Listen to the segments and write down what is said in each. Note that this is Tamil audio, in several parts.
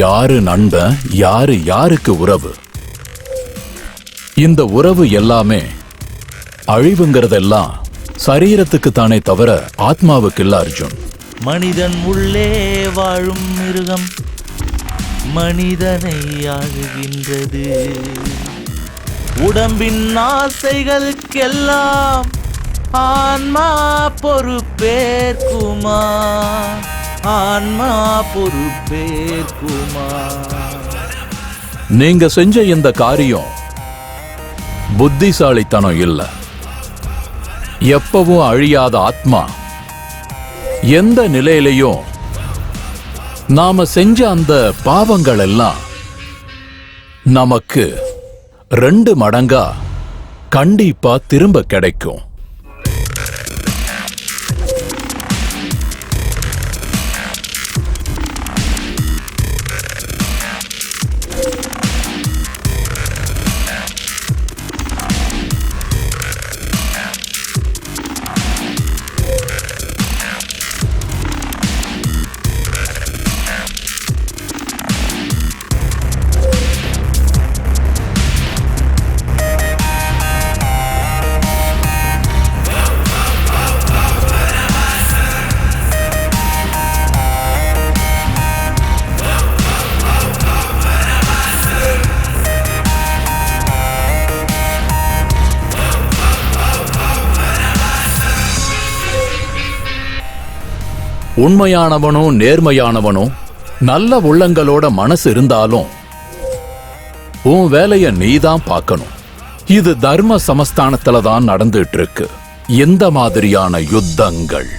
யாரு நண்பன், யாரு யாருக்கு உறவு? இந்த உறவு எல்லாமே அழிவுங்கிறதெல்லாம் சரீரத்துக்கு தானே தவிர ஆத்மாவுக்கு இல்ல அர்ஜுன். மனிதன் உள்ளே வாழும் மிருகம் மனிதனை ஆளுகின்றது. உடம்பின் ஆசைகளுக்கெல்லாம் ஆன்மா பொறுப்பேற்குமா? ஆன்மா பொறுப்பேற்குமா? நீங்க செஞ்ச இந்த காரியம் புத்திசாலித்தனம் இல்ல. எப்பவும் அழியாத ஆத்மா எந்த நிலையிலையும் நாம செஞ்ச அந்த பாவங்கள் எல்லாம் நமக்கு 2 மடங்கா கண்டிப்பா திரும்ப கிடைக்கும். உண்மையானவனும் நேர்மையானவனும் நல்ல உள்ளங்களோட மனசு இருந்தாலும் உன் வேலைய நீதான் பார்க்கணும். இது தர்ம சமஸ்தானத்துல தான் நடந்துட்டு இருக்கு. எந்த மாதிரியான யுத்தங்கள்?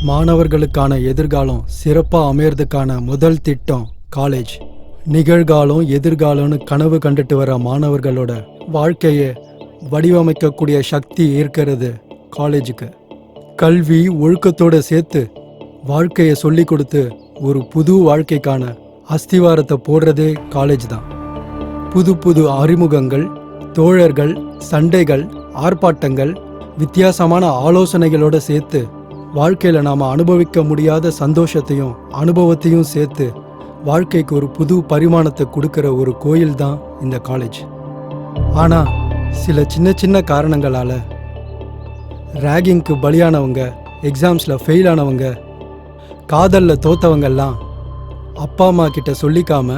மாணவர்களுக்கான எதிர்காலம் சிறப்பா அமையறதுக்கான முதல் திட்டம் காலேஜ். நிகழ்காலம் எதிர்காலம்னு கனவு கண்டுட்டு வர மாணவர்களோட வாழ்க்கையை வடிவமைக்கக்கூடிய சக்தி இருக்கிறது காலேஜுக்கு. கல்வி ஒழுக்கத்தோடு சேர்த்து வாழ்க்கையை சொல்லி கொடுத்து ஒரு புது வாழ்க்கைக்கான அஸ்திவாரத்தை போடுறதே காலேஜ் தான். புது புது அறிமுகங்கள், தோழர்கள், சண்டைகள், ஆர்ப்பாட்டங்கள், வித்தியாசமான ஆலோசனைகளோடு சேர்த்து வாழ்க்கையில் நாம் அனுபவிக்க முடியாத சந்தோஷத்தையும் அனுபவத்தையும் சேர்த்து வாழ்க்கைக்கு ஒரு புது பரிமாணத்தை கொடுக்கிற ஒரு கோயில் தான் இந்த காலேஜ். ஆனால் சில சின்ன சின்ன காரணங்களால் ரேகிங்க்கு பலியானவங்க, எக்ஸாம்ஸில் ஃபெயில் ஆனவங்க, காதலில் தோத்தவங்கெல்லாம் அப்பா அம்மா கிட்ட சொல்லிக்காம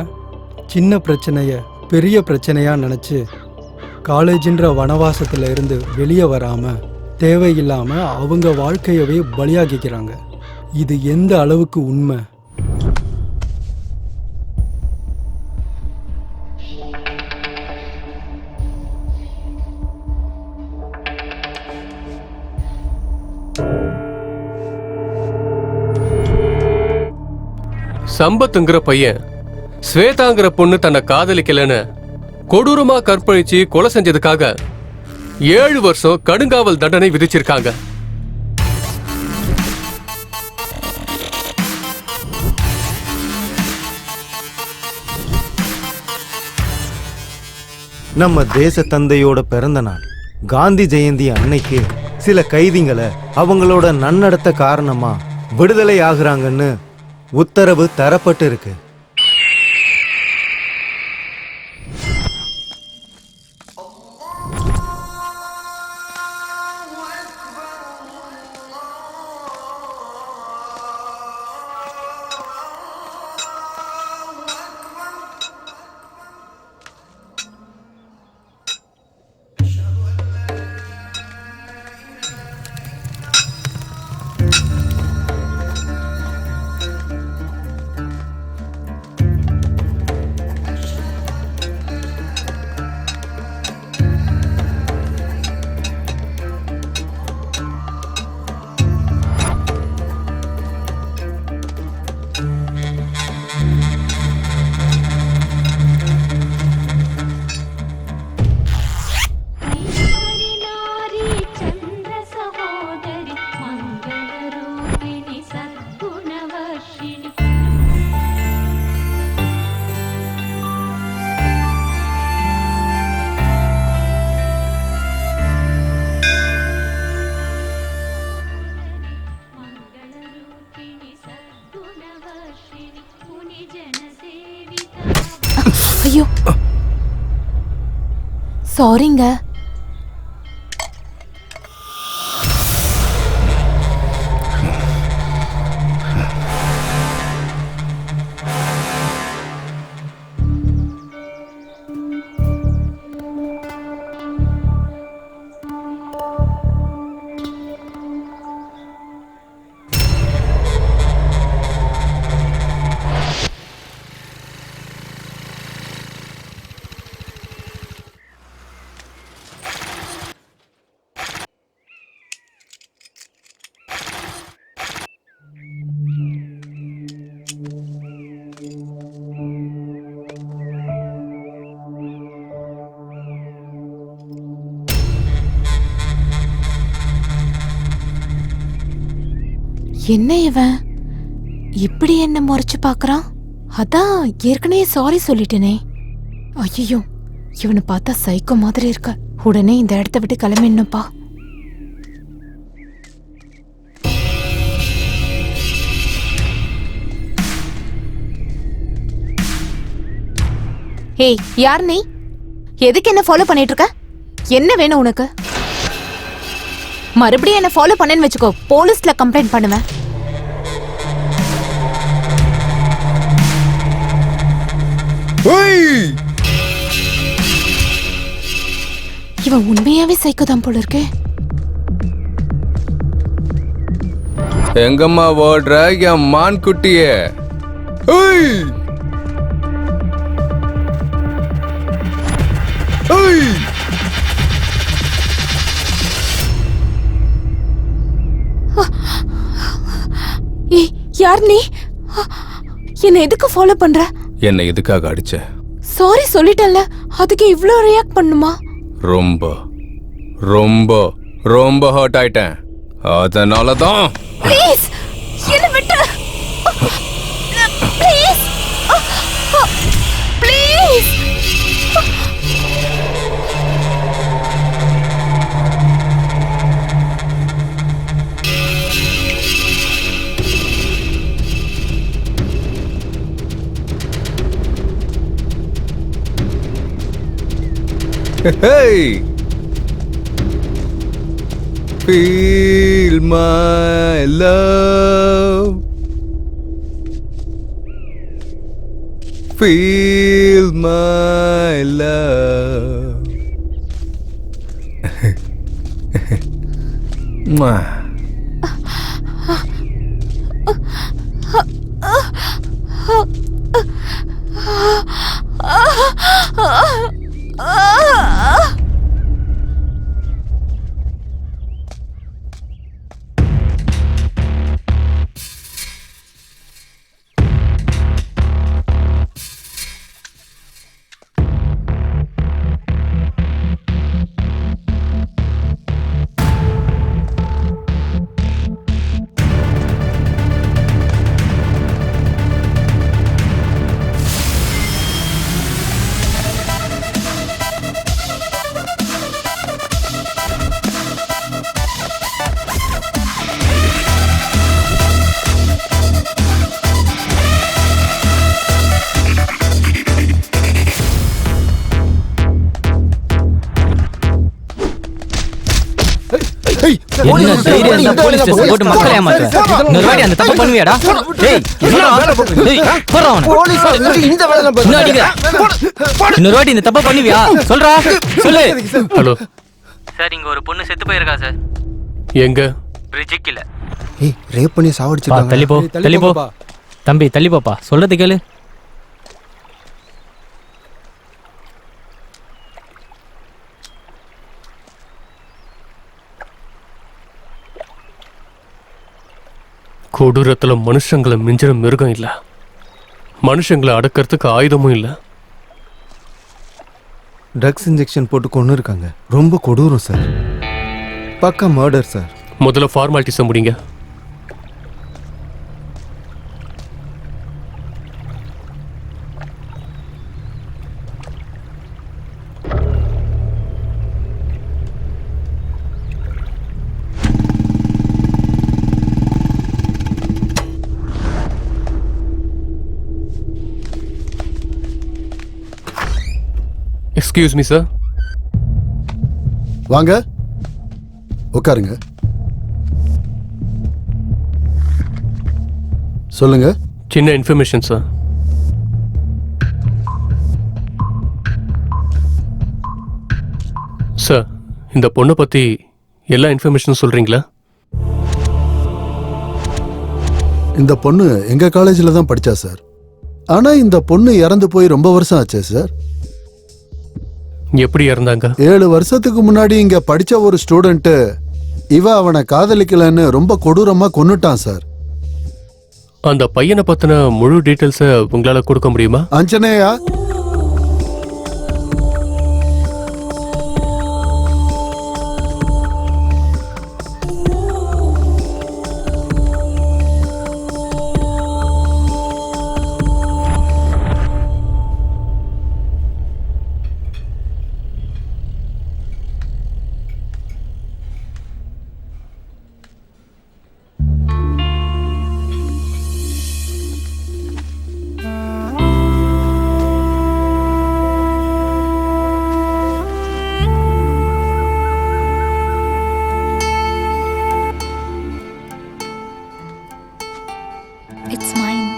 சின்ன பிரச்சனையை பெரிய பிரச்சனையாக நினச்சி காலேஜின்ற வனவாசத்தில் இருந்து வெளியே வராமல் தேவையில்லாமல் அவங்க வாழ்க்கையவே பலியாகிக்கிறாங்க. இது எந்த அளவுக்கு உண்மை? சம்பத்துங்கிற பையன் ஸ்வேதாங்கிற பொண்ணு தன்னை காதலிக்கலன்னு கொடூரமா கற்பழிச்சு கொலை செஞ்சதுக்காக 7 வருஷம் கடுங்காவல் தண்டனை விதிச்சிருக்காங்க. நம்ம தேச தந்தையோட பிறந்த நாள் காந்தி ஜெயந்தி அன்னைக்கு சில கைதிகளை அவங்களோட நன்னடத்த காரணமா விடுதலை ஆகுறாங்கன்னு உத்தரவு தரப்பட்டு இருக்கு. சாரிங்க. என்ன இவன் இப்படி என்ன முறைச்சு பாக்குறான்? அதான் ஏற்கனவே சாரி சொல்லிட்டேனே. ஐயோ, இவனை பார்த்தா சைக்கோ மாதிரி இருக்க. உடனே இந்த இடத்த விட்டு கிளம்பிடணும்ப்பா. ஏய், யார் நீ? எதுக்கு என்ன ஃபாலோ பண்ணிட்டு இருக்க? என்ன வேணும் உனக்கு? மறுபடியும் என்ன ஃபாலோ பண்ணேன்னு வச்சுக்கோ, போலீஸ்ல கம்ப்ளைண்ட் பண்ணுவேன். இவன் உண்மையாவே சைக்கோதான் போல இருக்கே. எங்கம்மா ஓடுற என் மான் குட்டியே? ஏய், யார் நீ? என்ன எதுக்கு ஃபாலோ பண்ற? என்னை எதுக்காக அடிச்ச? சாரி சொல்லிட்டல்ல, அதுக்கு இவ்ளோ ரியாக்ட் பண்ணுமா? ரொம்ப ரொம்ப ரொம்ப ஹர்ட் ஆயிட்டேன். அதனால தான். ப்ளீஸ் என்ன விட்டு. Please please. Hey! Feel my love. Feel my love. Mwah. என்ன தைரியம் இருந்தா போலீஸ் ஸ்டேஷன் போட்டு மக்களை ஏமாத்துற? இன்னொரு வாட்டி அந்த தப்பு பண்ணுவியாடா? டேய், போறா அவனை. இன்னும் அடிக்கிற. இன்னொரு வாட்டி இந்த தப்பு பண்ணுவியா? சொல்றா, சொல்லு. ஹலோ சார், இங்க ஒரு பொண்ணு செத்து போயிருக்கா சார். எங்க? பிரிட்ஜுக்கு இல்ல. ஏய், ரேப் பண்ணி சாவடிச்சிட்டாங்க. தள்ளி போ, தள்ளி போ. தம்பி தள்ளி போப்பா, சொல்றது கேளு. கொடூரத்துல மனுஷங்களை மிஞ்சிற மிருகம் இல்ல, மனுஷங்களை அடக்கிறதுக்கு ஆயுதமும் இல்ல. ட்ரக்ஸ் இன்ஜெக்ஷன் போட்டு கொண்டு இருக்காங்க. ரொம்ப கொடூரம் சார். பக்கா மர்டர் சார். முதல்ல ஃபார்மாலிட்டிஸை முடிங்க. Excuse me, sir. வாங்க, உட்காருங்க. சொல்லுங்க. சின்ன இன்ஃபர்மேஷன் சார். சார், இந்த பொண்ணை பத்தி எல்லா இன்ஃபர்மேஷனும் சொல்றீங்களா? இந்த பொண்ணு எங்க காலேஜில் தான் படிச்சா சார். ஆனா இந்த பொண்ணு இறந்து போய் ரொம்ப வருஷம் ஆச்சே சார். எப்படி இறந்தாங்க? 7 வருஷத்துக்கு முன்னாடி இங்க படிச்ச ஒரு ஸ்டூடெண்ட் இவ அவனை காதலிக்கலன்னு ரொம்ப கொடூரமா கொன்னுட்டான் சார். அந்த பையனை பத்தின முழு டீட்டெயில்ஸை உங்களால கொடுக்க முடியுமா? Anjaneya, It's mine.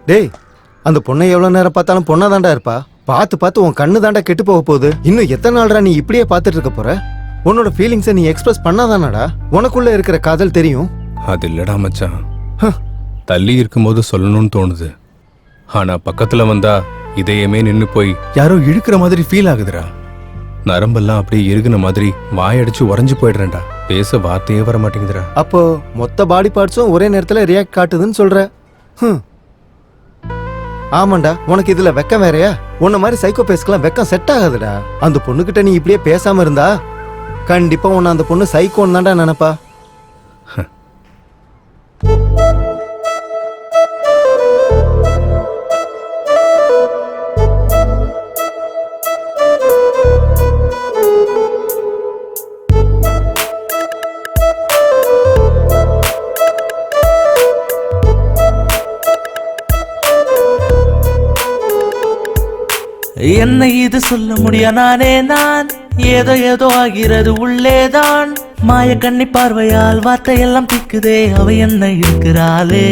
டேய், அந்த பொண்ணை எவ்வளவு நேரம் பார்த்தாலும் பொண்ணா தாண்டா இருப்பா. பார்த்து பார்த்து உன் கண்ணு தாண்டா கெட்டு போக போகுது. இன்னும் எத்தனை நாள்டா நீ இப்படியே பார்த்துட்டு இருக்க போற? உன்னோட ஃபீலிங்ஸை நீ எக்ஸ்பிரஸ் பண்ணாதானடா உனக்குள்ள இருக்கிற காதல் தெரியும். அது இல்லடா மச்சான், தள்ளி இருக்கும்போது சொல்லணும்னு தோணுது. ஆனா பக்கத்துல வந்தா இதயமே நின்னு போய் யாரோ இழுக்கிற மாதிரி ஃபீல் ஆகுதுடா. நரம்பெல்லாம் அப்படியே இறுகுன மாதிரி வாயடிச்சு உறைஞ்சு போயிடுறேன்டா. பேச வார்த்தையே வர மாட்டேங்குதுடா. அப்போ மொத்த பாடி பார்ட்ஸும் ஒரே நேரத்துல ரியாக்ட் காட்டுதுன்னு சொல்ற? ஆமாண்டா, உனக்கு இதுல வெக்கம் வேறையா? உன்ன மாதிரி சைக்கோ பேஸ்க்கெல்லாம் வெக்கம் செட் ஆகாதுடா. அந்த பொண்ணுகிட்ட நீ இப்படியே பேசாம இருந்தா கண்டிப்பா உன்னை அந்த பொண்ணு சைக்கோன்னு தான்டா நினைப்பா. என்ன இது சொல்ல முடியா நானே நான், ஏதோ ஏதோ ஆகிறது உள்ளேதான். மாய கண்ணி பார்வையால் வார்த்தையெல்லாம் திக்குதே, அவ என்ன இருக்கிறாளே.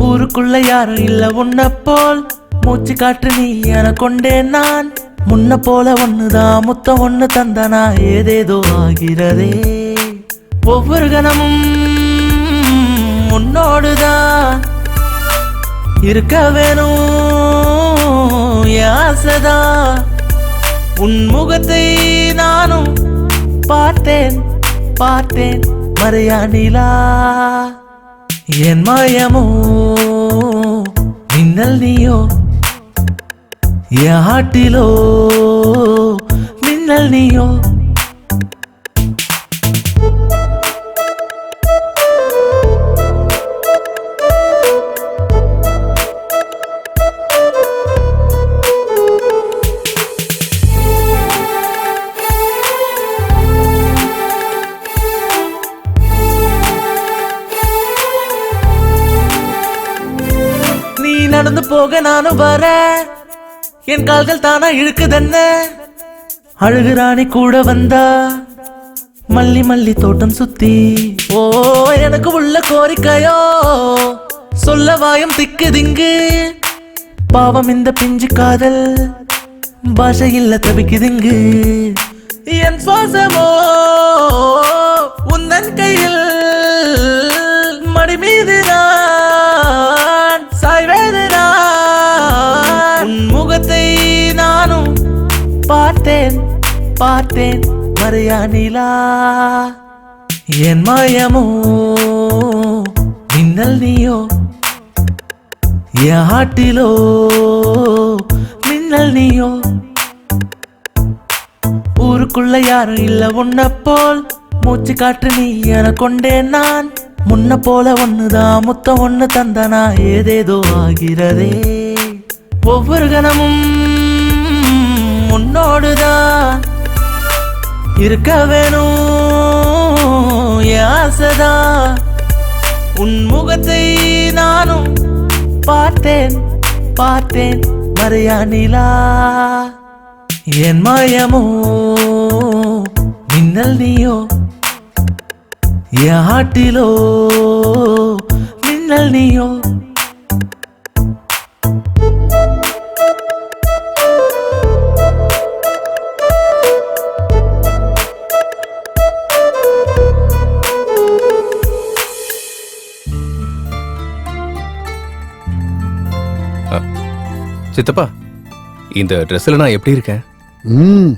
ஊருக்குள்ள யாரும் இல்ல உன்ன போல், மூச்சு காற்று நீ என கொண்டேன் நான். முன்ன போல ஒண்ணுதான் முத்தம் ஒண்ணு தந்தானா, ஏதேதோ ஆகிறதே. ஒவ்வொரு கணமும் உன்னோடுதான் இருக்க வேணும் ஆசைதான். உன் முகத்தை நானும் பார்த்தேன் பார்த்தேன் மறையா நிலா. என் மாயமோ மின்னல் நீயோ, என் ஹாட்டிலோ மின்னல் நீயோ. நீ நடந்து போக நானும் வரேன், என் கால்கள் தானா இழுக்குதென்ன. அழுகுராணி கூட வந்தா மல்லி மல்லி தோட்டம் சுத்தி. ஓ எனக்கு உள்ள கோரிக்கையோ சொல்ல வாயும் திக்குதிங்கு. பாவம் இந்த பிஞ்சு காதல் பாஷை இல்ல தவிக்குதுங்கு. என் சுவாசமோ உந்தன் கையில், மடி மீது நான் சாய்வேது நான். உன் முகத்தை நானும் பார்த்தேன் பார்த்தேன் மறையா நிலா. என் மாயமோ மின்னல் நீயோ, என் ஹாட்டிலோ மின்னல் நீயோ. ஊருக்குள்ள யாரும் இல்ல உன்ன போல், மூச்சு காற்று நீ என கொண்டேன் நான். முன்ன போல ஒண்ணுதான் முத்தம் ஒண்ணு தந்தனா ஏதேதோ ஆகிறதே. ஒவ்வொரு கணமும் உன்னோடுதான் இருக்க வேணும் என் ஆசைதான். உன் முகத்தை நானும் பார்த்தேன் பார்த்தேன் மறையா நிலா. என் மாயமோ மின்னல் நீயோ என் ஆட்டிலோ மின்னல் நீயோ. சித்தப்பா, இந்த ட்ரெஸ்ல நான் எப்படி இருக்கேன்? ம்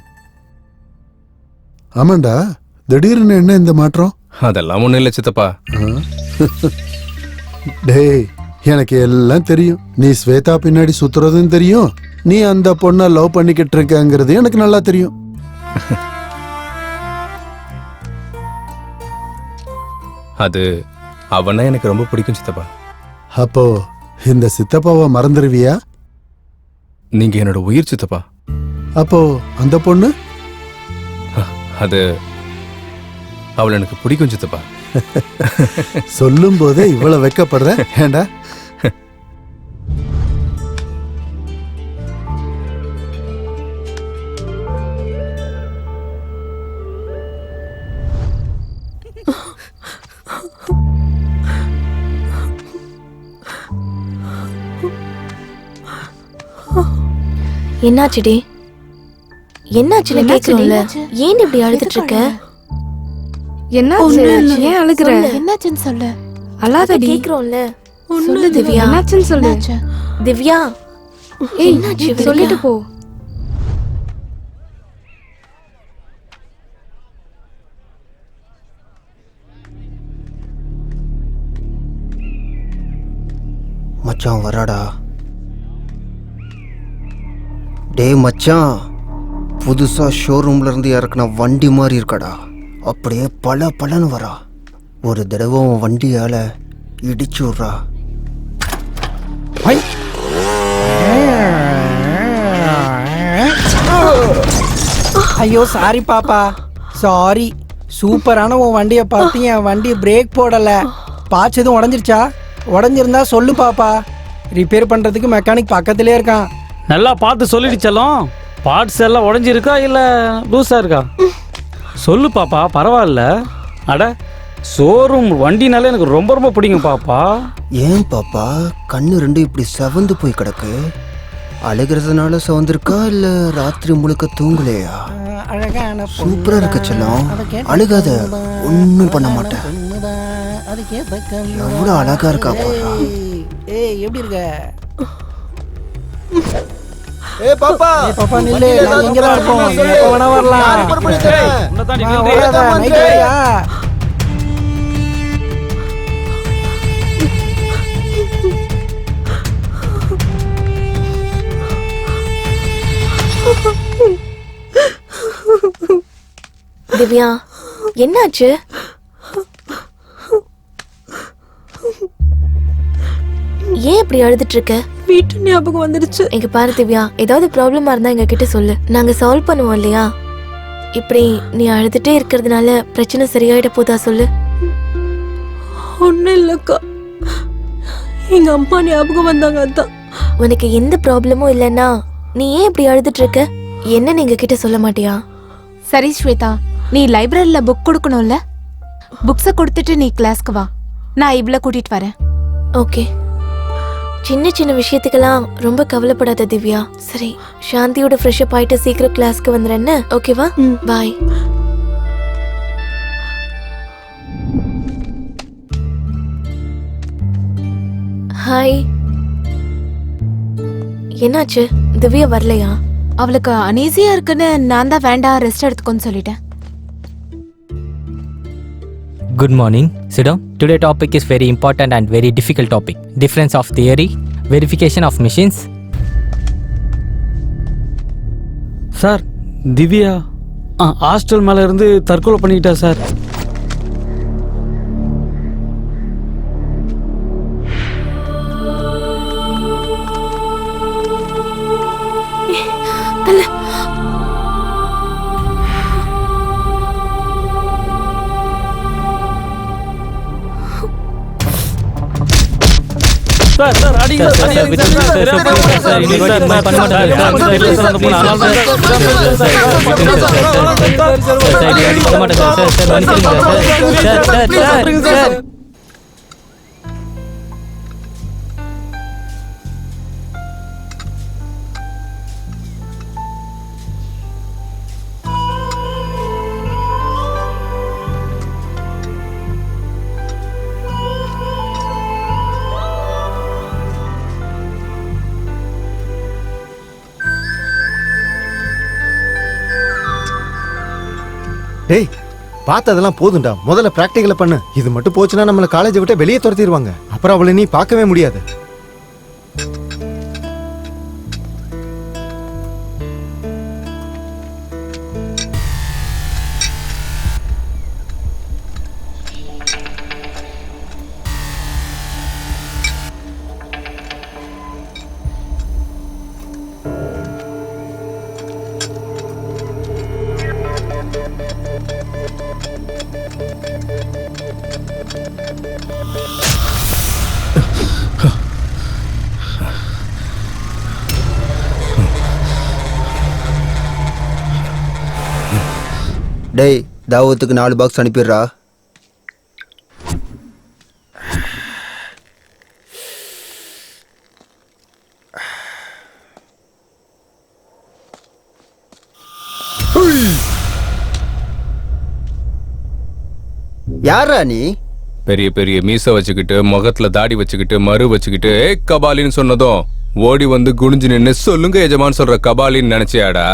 ஆமாண்டா, திடீர்னு என்ன இந்த மாற்றம்? அதெல்லாம் ஒண்ணும் இல்ல சித்தப்பா. டேய், எனக்கு எல்லாம் தெரியும். நீ ஸ்வேதா பின்னாடி சுத்துறதும் தெரியும், நீ அந்த பொண்ணை லவ் பண்ணிக்கிட்டு இருக்கங்கிறது எனக்கு நல்லா தெரியும். அது அவனா எனக்கு ரொம்ப பிடிக்கும் சித்தப்பா. அப்போ இந்த சித்தப்பாவை மறந்துடுவியா? நீங்க என்னோட உயிர் சித்தப்பா. அப்போ அந்த பொண்ணு? அது அவள் எனக்கு பிடிக்கும் சித்தப்பா. சொல்லும் போதே இவ்வளவு வெக்கப்படுற ஏண்டா? என்னாச்சுடி? என்னாச்சுன்னு கேக்குறோம்ல, ஏன் இப்படி அழுதுட்டு இருக்க? என்னாச்சு? ஏன் அழுகுற? என்னாச்சுன்னு சொல்லு. அழாதடி. கேக்குறோம்ல, சொல்லு திவ்யா. என்னாச்சுன்னு சொல்லு. திவ்யா, என்னாச்சு சொல்லிட்டு போ. மச்சான் வராடா. டேய் மச்சான், புதுசா ஷோரூம்ல இருந்து இறக்குன வண்டி மாதிரி இருக்கடா. அப்படியே பல பலன்னு வரா. ஒரு தடவை உன் வண்டியால இடிச்சு விட்றா. ஐயோ சாரி பாப்பா, சாரி. சூப்பரான உன் வண்டியை பார்த்து என் வண்டி பிரேக் போடல. பாச்சு எதுவும் உடஞ்சிருச்சா? உடஞ்சிருந்தா சொல்லு பாப்பா, ரிப்பேர் பண்றதுக்கு மெக்கானிக் பக்கத்திலே இருக்கான். நல்லா பார்த்து சொல்லிடுச்சலாம். பார்ட்ஸ் எல்லாம் உடஞ்சிருக்கா இல்லை லூஸாக இருக்கா? சொல்லு பாப்பா, பரவாயில்ல. அட, ஷோரூம் வண்டினாலே எனக்கு ரொம்ப ரொம்ப பிடிக்கும் பாப்பா. ஏன் பாப்பா கண்ணு ரெண்டும் இப்படி செவந்து போய் கிடக்கு? அழுகிறதுனால செவந்திருக்கா இல்ல ராத்திரி முழுக்க தூங்கலையா? சூப்பரா இருக்க செல்லம், அழுகாத, ஒன்னும் பண்ண மாட்டேன். எவ்வளவு அழகா இருக்கா பாப்பா. ஏய் எப்படி இருக்க? ஏய் பாப்பா, பாப்பா நில்லு, நான் இங்க தான் இருப்போம். எப்ப வேணா வரலாம். வராத, நைட் வரியா? திவ்யா, என்னாச்சு? ஏன் இப்படி அழுதுட்டு இருக்க? வீட்டு ஞாபகம் வந்துடுச்சு. எங்க பாரு திவ்யா, ஏதாவது ப்ராப்ளமா இருந்தா எங்க கிட்ட சொல்லு, நாங்க சால்வ் பண்ணுவோம் இல்லையா? இப்படி நீ அழுதுட்டே இருக்கிறதுனால பிரச்சனை சரியாயிட போதா சொல்லு. ஒன்னும் இல்லக்கா, எங்க அம்மா ஞாபகம் வந்தாங்க, அதான். உனக்கு எந்த ப்ராப்ளமும் இல்லைன்னா நீ ஏன் இப்படி அழுதுட்டு இருக்க? என்ன நீங்க கிட்ட சொல்ல மாட்டியா? சரி ஸ்வேதா, நீ லைப்ரரியில புக் கொடுக்கணும்ல, புக்ஸ கொடுத்துட்டு நீ கிளாஸ்க்கு வா, நான் இவ்ள கூட்டிட்டு வரேன். ஓகே. சின்ன சின்ன விஷயத்துக்கெல்லாம் ரொம்ப கவலைப்படாத திவ்யா. சரி, சாந்தியோட ஃப்ரெஷ் அப் ஆயிட்டு சீக்கிரம் கிளாஸ்க்கு வந்துடுறேன்னு. ஓகேவா? பாய். ஹாய். என்னாச்சு? திவ்யா வரலையா? அவளுக்கு அனீசியா இருக்குன்னு நான் தான் வேண்டாம், ரெஸ்ட் எடுத்துக்கோன்னு சொல்லிட்டேன். Good morning. Sit down. Today topic is very important and very difficult topic. Difference of theory, verification of machines. Sir, Divya hostel மேலே இருந்து தற்கொலை பண்ணிக்கிட்டா சார். இல்ல சார் சார் அடிங்க சார் சார் விட்டு சார் சார் இன்னொரு வாட்டி இந்த மாதிரி பண்ண மாட்டேன் சார் சார் இல்ல சார் அந்த பொண்ணு அனால சார் சார் பண்ண மாட்டேன் சார் சார் சார் மன்னிச்சிடுங்க சார் சார் சார் சார் டேய் பார்த்ததெல்லாம் போதும்டா, முதல்ல பிராக்டிகலை பண்ணு. இது மட்டும் போச்சுன்னா நம்மள காலேஜை விட்டு வெளியே துரத்திடுவாங்க. அப்புறம் அவளை நீ பார்க்கவே முடியாது. டேய் தாவத்துக்கு 4 பாக்ஸ் அனுப்பிடுறா. யாரா நீ? பெரிய பெரிய மீச வச்சுக்கிட்டு முகத்துல தாடி வச்சுக்கிட்டு மறு வச்சுக்கிட்டு கபாலின்னு சொன்னதும் ஓடி வந்து குனிஞ்சு நின்னு சொல்லுங்க எஜமான் சொல்ற கபாலின்னு நினைச்சியாடா?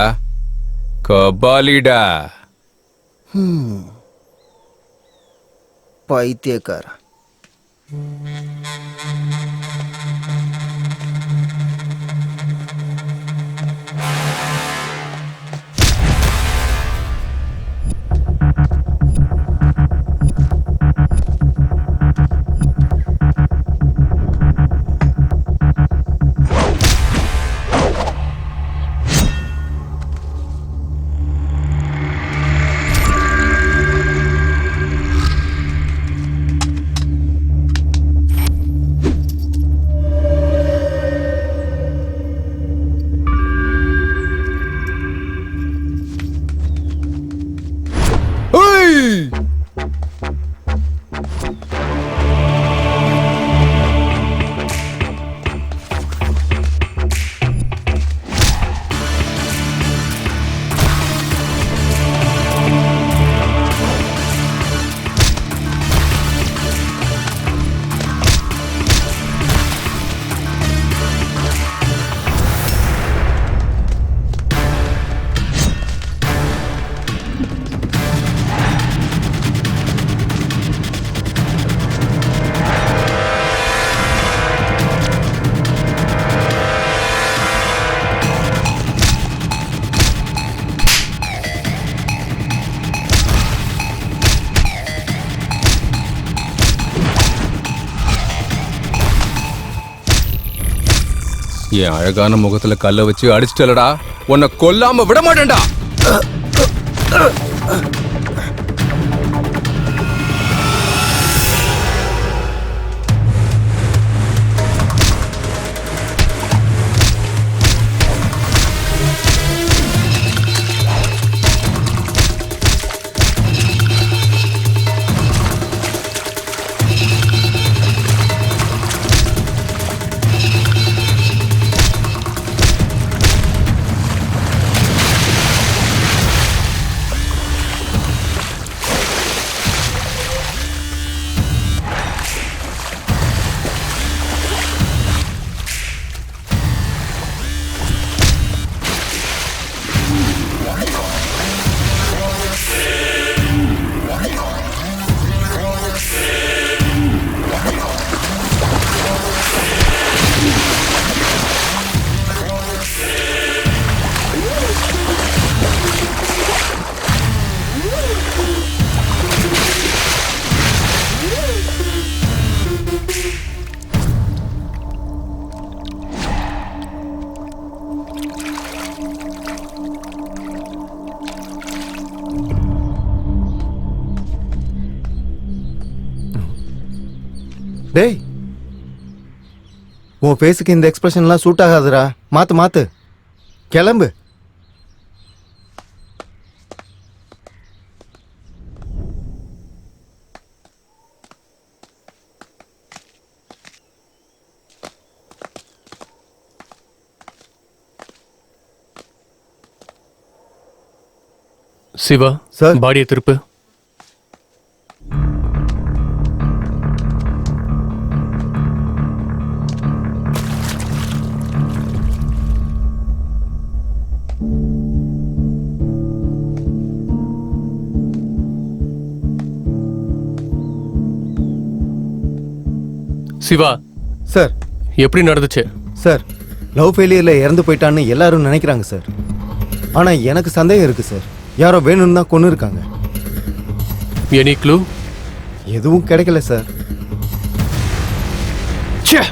கபாலிடா. பைத்தியக்கார. என் அழகான முகத்துல கல்ல வச்சு அடிச்சிட்டலடா, உன்னை கொல்லாம விட மாட்டேன்டா. டேய், உன் ஃபேஸுக்கு இந்த எக்ஸ்பிரஷன்லாம் சூட் ஆகாதுடா. மாத்து மாத்து, கிளம்பு. சிவா சார், பாடியை திருப்பு. சிவா சார், எப்படி நடந்துச்சு? சார், லவ் ஃபெயிலியர்ல இறந்து போயிட்டான்னு எல்லாரும் நினைக்கிறாங்க சார். ஆனா எனக்கு சந்தேகம் இருக்கு சார். யாரோ வேணும்னு தான் கொண்டு இருக்காங்க. Any clue? எதுவும் கிடைக்கல சார். ச்சே.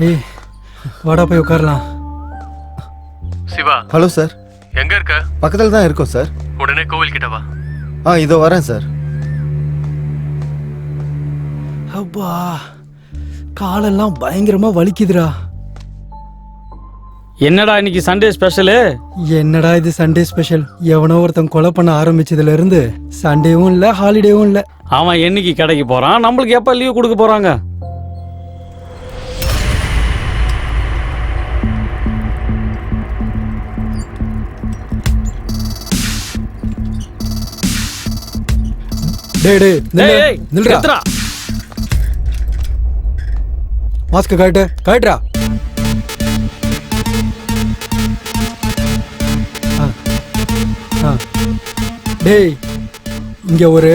ஏய், வாடா போய் உட்காரலாம். சிவா. Hello sir. எங்க இருக்க? பக்கத்துல தான் இருக்கோம் சார். உடனே கோவில் கிட்ட வா. இதோ வரேன் சார். அப்பா, காலெல்லாம் பயங்கரமா வலிக்குதுடா. என்னடா இன்னைக்கு சண்டே ஸ்பெஷலு? என்னடா இது சண்டே ஸ்பெஷல்? எவனோ ஒருத்தன் கொலை பண்ண ஆரம்பிச்சதுல இருந்து சண்டேவும் இல்ல ஹாலிடேவும் இல்ல. அவன் என்னைக்கு கடைக்கு போறான்? நம்மளுக்கு எப்ப லீவ் கொடுக்க போறாங்க? டேய் டேய், ஏய், நில்றா. நிறுத்துடா. மாஸ்க் கழட்டு, கழட்டுடா. டேய், இங்க ஒரு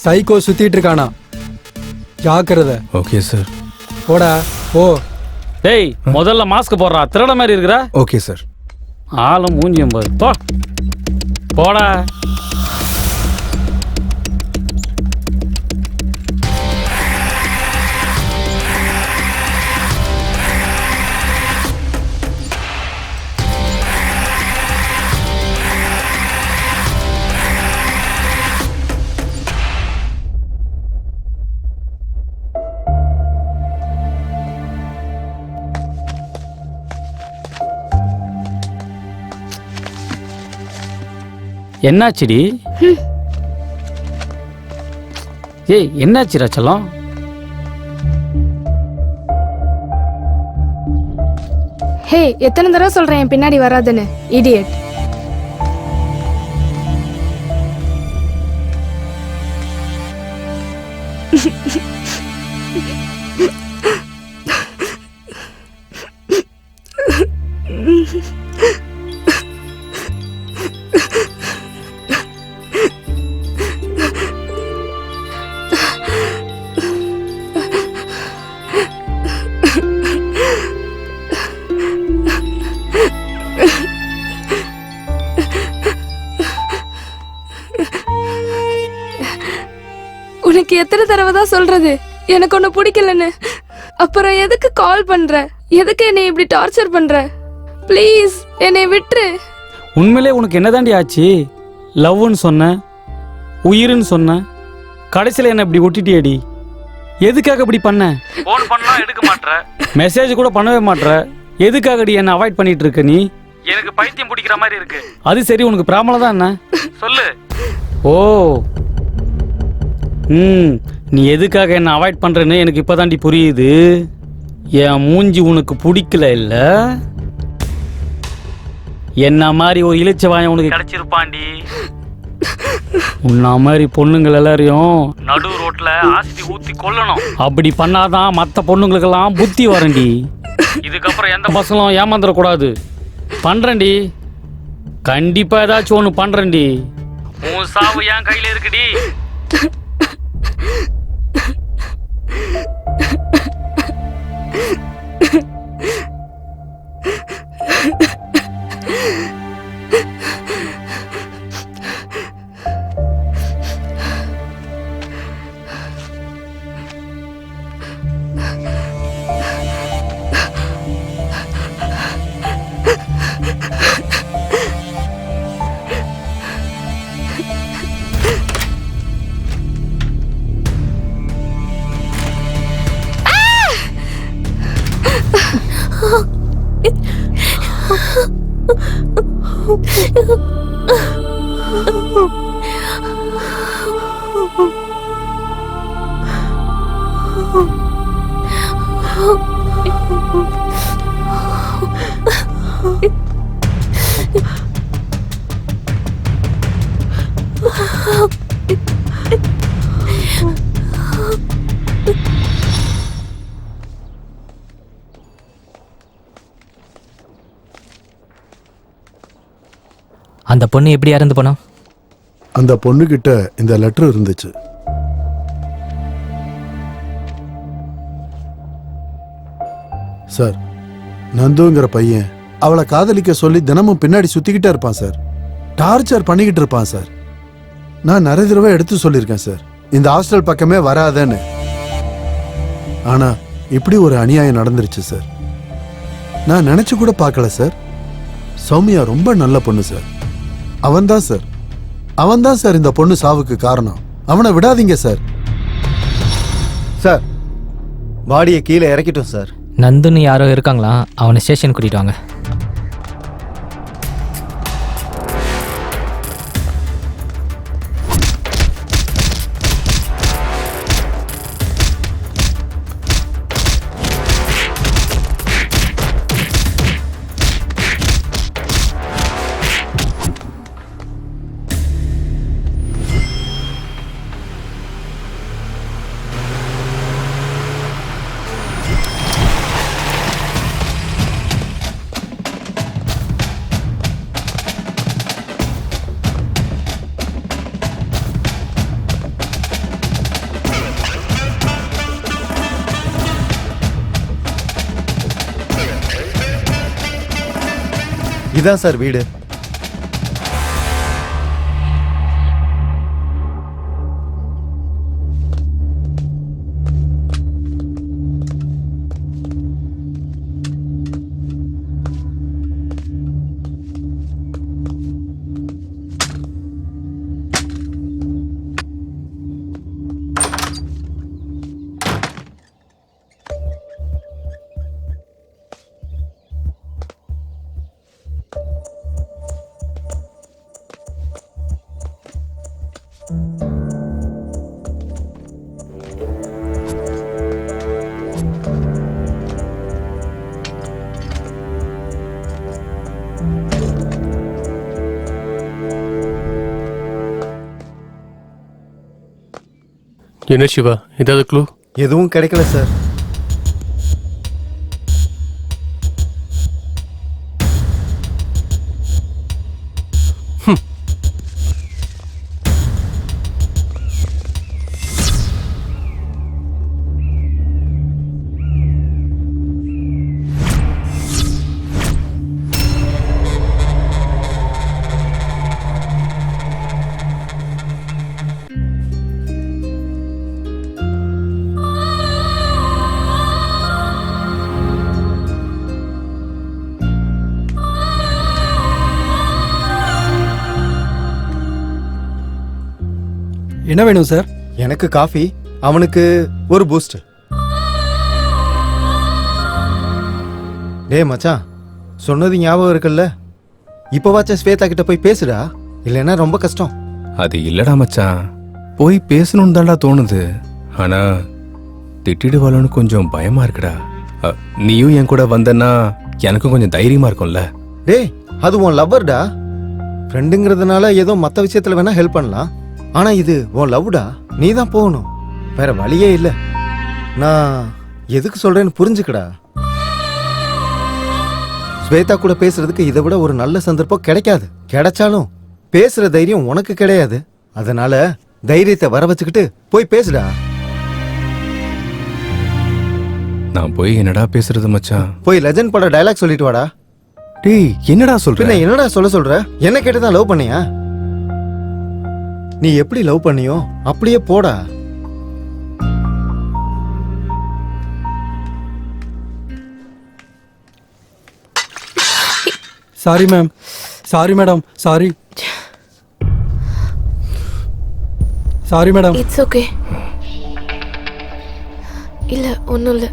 சைக்கோ சுத்திட்டு இருக்கானா, ஜாக்கிரதை. Okay sir. போடா போ. டேய், முதல்ல மாஸ்க் போடுறா. திருட மாதிரி இருக்கிற. Okay sir. ஆளும் மூஞ்சியும் பாரு. போ போடா. என்னாச்சுடி? ஏய், என்னாச்சுடா செல்லம்? ஹே, எத்தனை தடவை சொல்றேன் என் பின்னாடி வராதுன்னு, இடியட். உனக்கு எத்தனை தடவை தான் சொல்றது எனக்கு ஒண்ணு பிடிக்கலன்னு? அப்புறம் எதுக்கு கால் பண்ற? எதுக்கு என்னை இப்படி டார்ச்சர் பண்ற? ப்ளீஸ் என்னை விட்டுரு. உண்மையிலே உனக்கு என்னதாண்டி ஆச்சு? லவ்னு சொன்ன, உயிர்னு சொன்ன, கடைசியில் என்ன இப்படி ஒட்டிட்டியடி. எதுக்காக இப்படி பண்ண? ஃபோன் பண்ணா எடுக்க மாட்ற, மெசேஜ் கூட பண்ணவே மாட்ற. எதுக்காகடி என்ன அவாய்ட் பண்ணிட்டு இருக்க நீ? எனக்கு பைத்தியம் பிடிக்கிற மாதிரி இருக்கு. அது சரி, உனக்கு ப்ராப்ளம் தான் என்ன சொல்லு. ஓ நீ எதுக்காக என்ன அவாய்ட் பண்றேன்னு எனக்கு இப்பதாண்டி புரியுது. என் மூஞ்சி உனக்கு பிடிக்கல இல்ல? என்ன மாதிரி ஒரு இளிச்சவாயம் உனக்கு கிடைச்சிருப்பாண்டி. உன்ன மாதிரி பொண்ணுங்கள் எல்லாரையும் நடு ரோட்ல ஆசிட்டி ஊத்தி கொல்லணும். அப்படி பண்ணாதான் மற்ற பொண்ணுங்களுக்கெல்லாம் புத்தி வரண்டி. இதுக்கப்புறம் எந்த பசங்களும் ஏமாந்துடக்கூடாது. பண்றேன்டி, கண்டிப்பா ஏதாச்சும் ஒன்று பண்றேன்டி. உன் சாவு என் கையில இருக்குடி. அந்த பொண்ணு எப்படி இறந்து போனோம்? அந்த பொண்ணு கிட்ட இந்த லெட்டர் இருந்துச்சு. சார், நந்துங்கிற பையன் அவளை காதலிக்க சொல்லி தினமும் பின்னாடி சுத்திக்கிட்டே இருப்பான் சார். டார்ச்சர் பண்ணிக்கிட்டு இருப்பான் சார். நான் நிறைய தடவை எடுத்து சொல்லியிருக்கேன் சார், இந்த ஹாஸ்டல் பக்கமே வராதேன்னு. ஆனா இப்படி ஒரு அநியாயம் நடந்துருச்சு சார். நான் நினைச்சு கூட பார்க்கல சார். சௌமியா ரொம்ப நல்ல பொண்ணு சார். அவன்தான் சார் இந்த பொண்ணு சாவுக்கு காரணம். அவனை விடாதீங்க சார். சார், பாடியை கீழே இறக்கிட்டோம் சார். நந்துன்னு யாரோ இருக்காங்களா? அவனை ஸ்டேஷன் கூட்டிட்டு வாங்க. இதான் சார் வீடு. என்ன சிவா, ஏதாவது க்ளூ? எதுவும் கிடைக்கல சார். என்ன வேணும் சார்? எனக்கு காஃபி, அவனுக்கு ஒரு பூஸ்ட். டேய் மச்சான், சொன்னது ஞாபகம் இருக்குல்ல? இப்போவாச்சும் ஸ்வேதா கிட்ட போய் பேசுடா, இல்லைன்னா ரொம்ப கஷ்டம். அது இல்லடா மச்சான், போய் பேசணும்னு தான்டா தோணுது. ஆனா திட்டிடுவாளோன்னு கொஞ்சம் பயமா இருக்குடா. நீயும் என் கூட வந்தன்னா எனக்கும் கொஞ்சம் தைரியமா இருக்கும்ல. டேய், அது உன் லவ்வர்டா. ஃப்ரெண்டுங்கிறதுனால ஏதோ மற்ற விஷயத்துல வேணா ஹெல்ப் பண்ணலாம். ஆனா இது உன் லவ்டா, நீ தான் போகணும், வேற வழியே இல்லை. நான் எதுக்கு சொல்றேன்னு புரிஞ்சுக்கடா. ஸ்வேதா கூட பேசுறதுக்கு இதை விட ஒரு நல்ல சந்தர்ப்பம் கிடைக்காது. கிடைச்சாலும் பேசுற தைரியம் உனக்கு கிடையாது. அதனால தைரியத்தை வர வச்சுக்கிட்டு போய் பேசுடா. நான் போய் என்னடா பேசுறது மச்சான்? போய் லெஜண்ட் பட டயலாக் சொல்லிட்டு வாடா. டேய், என்னடா சொல்ற? என்னடா சொல்ற? என்ன கேட்டுதான் லவ் பண்ணியா? நீ எப்படி லவ் பண்ணியோ அப்படியே போடா. Sorry ma'am, sorry madam, sorry sorry madam. It's okay. இல்ல ஒன்றும் இல்லை.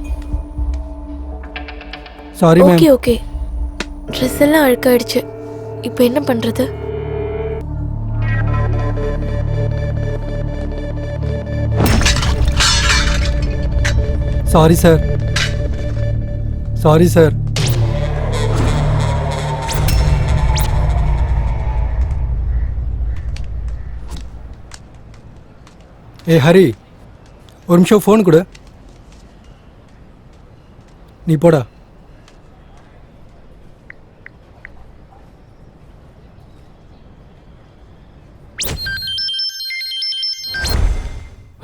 Sorry ma'am. Okay okay, dress எல்லாம் அழுக்காயிடுச்சு. இப்போ என்ன பண்றது? Sorry sir, sorry sir. ஏ ஹரி, ஒரு நிமிஷம் ஃபோன் கொடு. நீ போடா.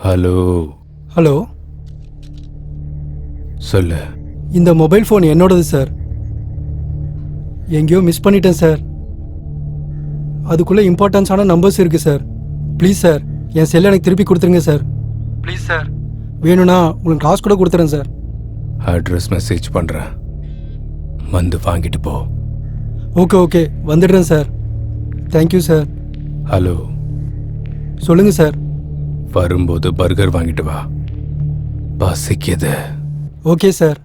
ஹலோ. ஹலோ, சொல்லு. இந்த மொபைல் ஃபோன் என்னோடது சார். எங்கேயோ மிஸ் பண்ணிட்டேன் சார். அதுக்குள்ளே இம்பார்ட்டன்ஸான நம்பர்ஸ் இருக்கு சார். ப்ளீஸ் சார், என் செல்லை எனக்கு திருப்பி கொடுத்துருங்க சார். ப்ளீஸ் சார், வேணும்னா உங்களுக்கு காசு கூட கொடுத்துறேன் சார். அட்ரஸ் மெசேஜ் பண்றேன், வந்து வாங்கிட்டு போ. ஓகே ஓகே, வந்துடுறேன் சார். Thank you sir. ஹலோ, சொல்லுங்க சார். வரும்போது பர்கர் வாங்கிட்டு வா, பசிக்குது. Okay sir.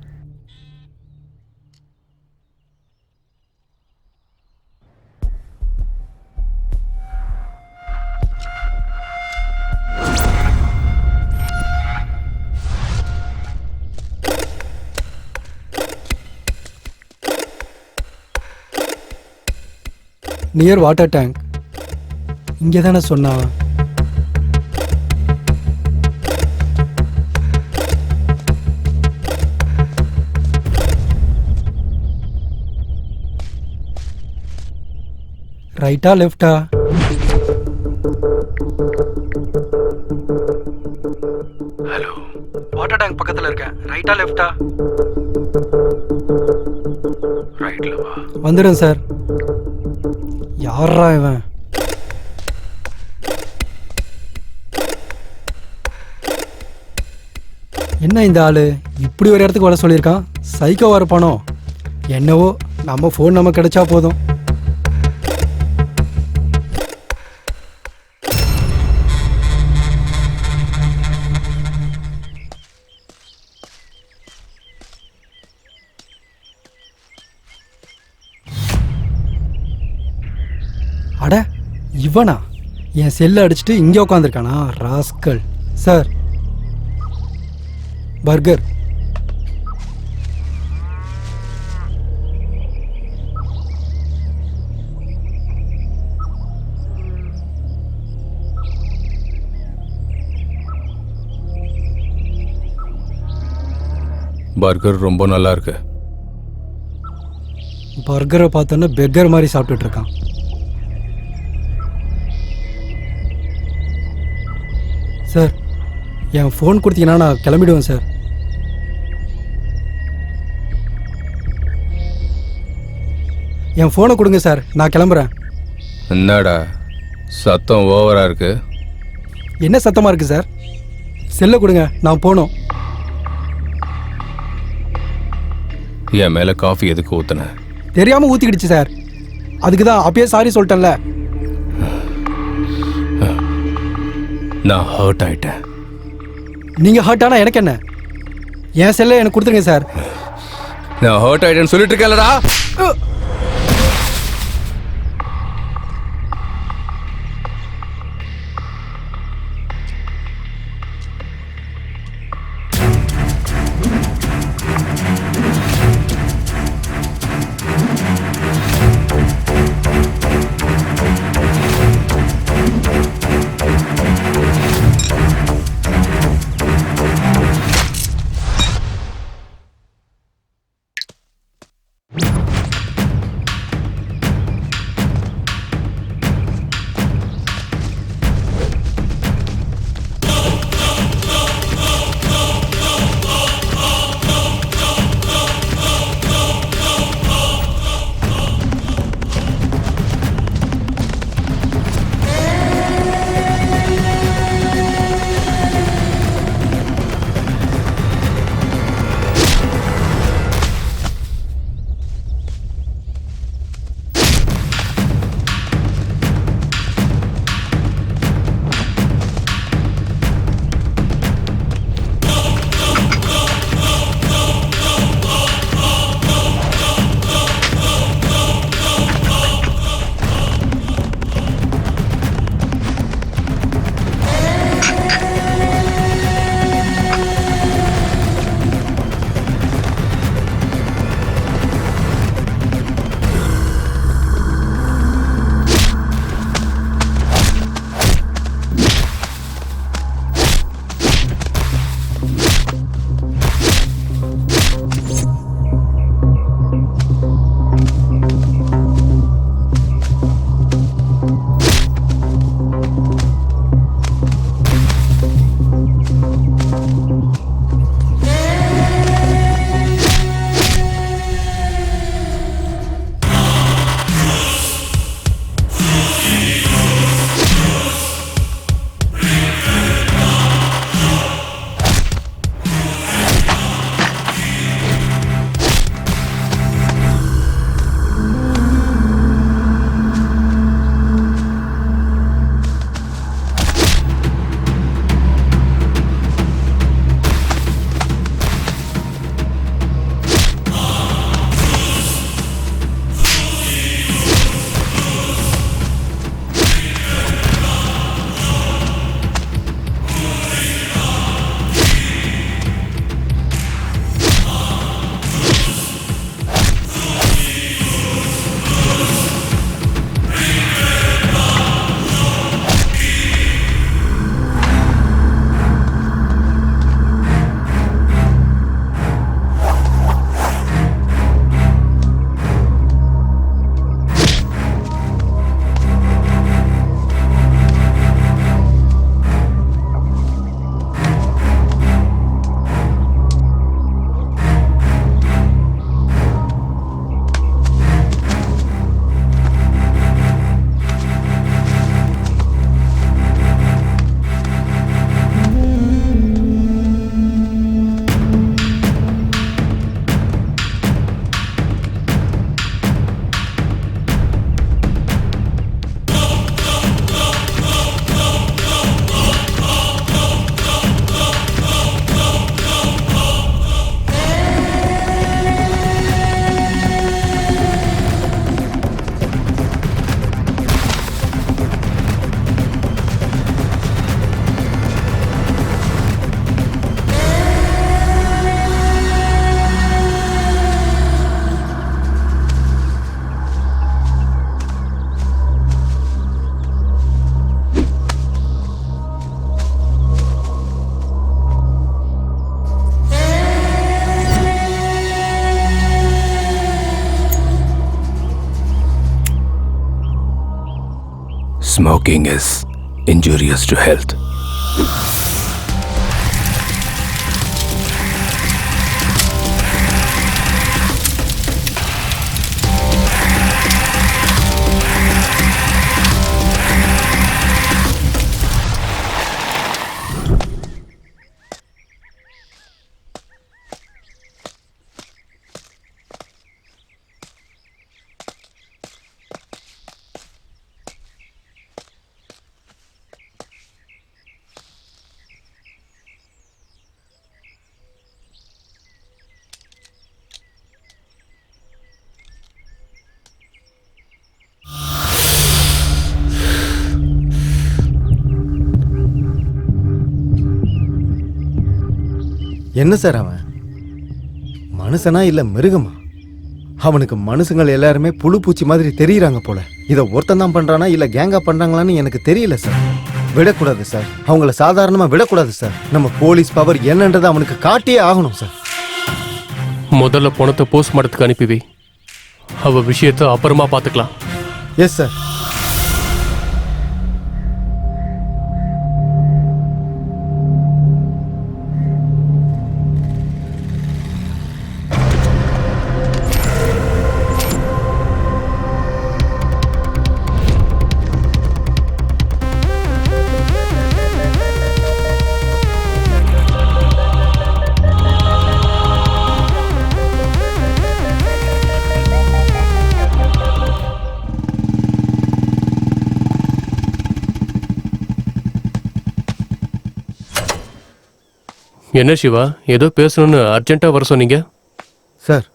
Near water tank. இங்கே தானே சொன்னா? ரைட்டா லெஃப்டா? ஹலோ, வாட்டர் டேங்க் பக்கத்தில் இருக்கேன். ரைட்டா லெஃப்டா? ரைட்ல வா. வந்துடுறேன் சார். யாரா இவன்? என்ன இந்த ஆளு இப்படி ஒரு இடத்துக்கு வர சொல்லியிருக்கான்? சைக்கோ வர பணம் என்னவோ, நம்ம ஃபோன் நமக்கு கிடைச்சா போதும். அட, இவனா? என் செல்லை அடிச்சுட்டு இங்கே உட்காந்துருக்கானா ராஸ்கல். Sir, burger. பர்கர் ரொம்ப நல்லா இருக்கு. பர்கரை பார்த்தோன்னா பெக்கர் மாதிரி சாப்பிட்டுட்டு இருக்கான். சார், என் ஃபோன் கொடுத்தீங்கன்னா நான் கிளம்பிடுவேன் சார். என் ஃபோனை கொடுங்க சார், நான் கிளம்புறேன். என்னடா சத்தம் ஓவரா இருக்கு? என்ன சத்தமாக இருக்கு சார்? செல்லை கொடுங்க, நான் போகணும். என் மேல காஃபி எதுக்கு ஊத்துன? தெரியாமல் ஊற்றிக்கிடுச்சு சார். அதுக்கு தான் அப்பயே சாரி சொல்லிட்டேன்ல. நான் ஹர்ட் ஆயிட்டேன். நீங்க ஹர்ட் ஆனா எனக்கு என்ன? என் செல்லை எனக்கு கொடுத்துருங்க சார். நான் ஹர்ட் ஆயிட்டேன்னு சொல்லிட்டு இருக்கேன்லடா. Smoking is injurious to health. என்ன சார் அவன் மனுஷனா இல்ல மிருகமா? அவனுக்கு மனுஷங்கள் எல்லாருமே புழு பூச்சி மாதிரி தெரியுறாங்க போல. இதை ஒருத்தன் தான் பண்றானா இல்ல கேங்கா பண்றாங்களான்னு எனக்கு தெரியல சார். விடக்கூடாது சார், அவங்கள சாதாரணமா விடக்கூடாது சார். நம்ம போலீஸ் பவர் என்னன்றதை அவனுக்கு காட்டியே ஆகணும் சார். முதல்ல பணத்தை போஸ்ட்மார்ட்டத்துக்கு அனுப்பி வை. அவ விஷயத்தை அப்புறமா பார்த்துக்கலாம். Yes sir. என்ன சிவா, ஏதோ பேசணும்னு அர்ஜென்ட்டா வர சொன்னீங்க? சார்,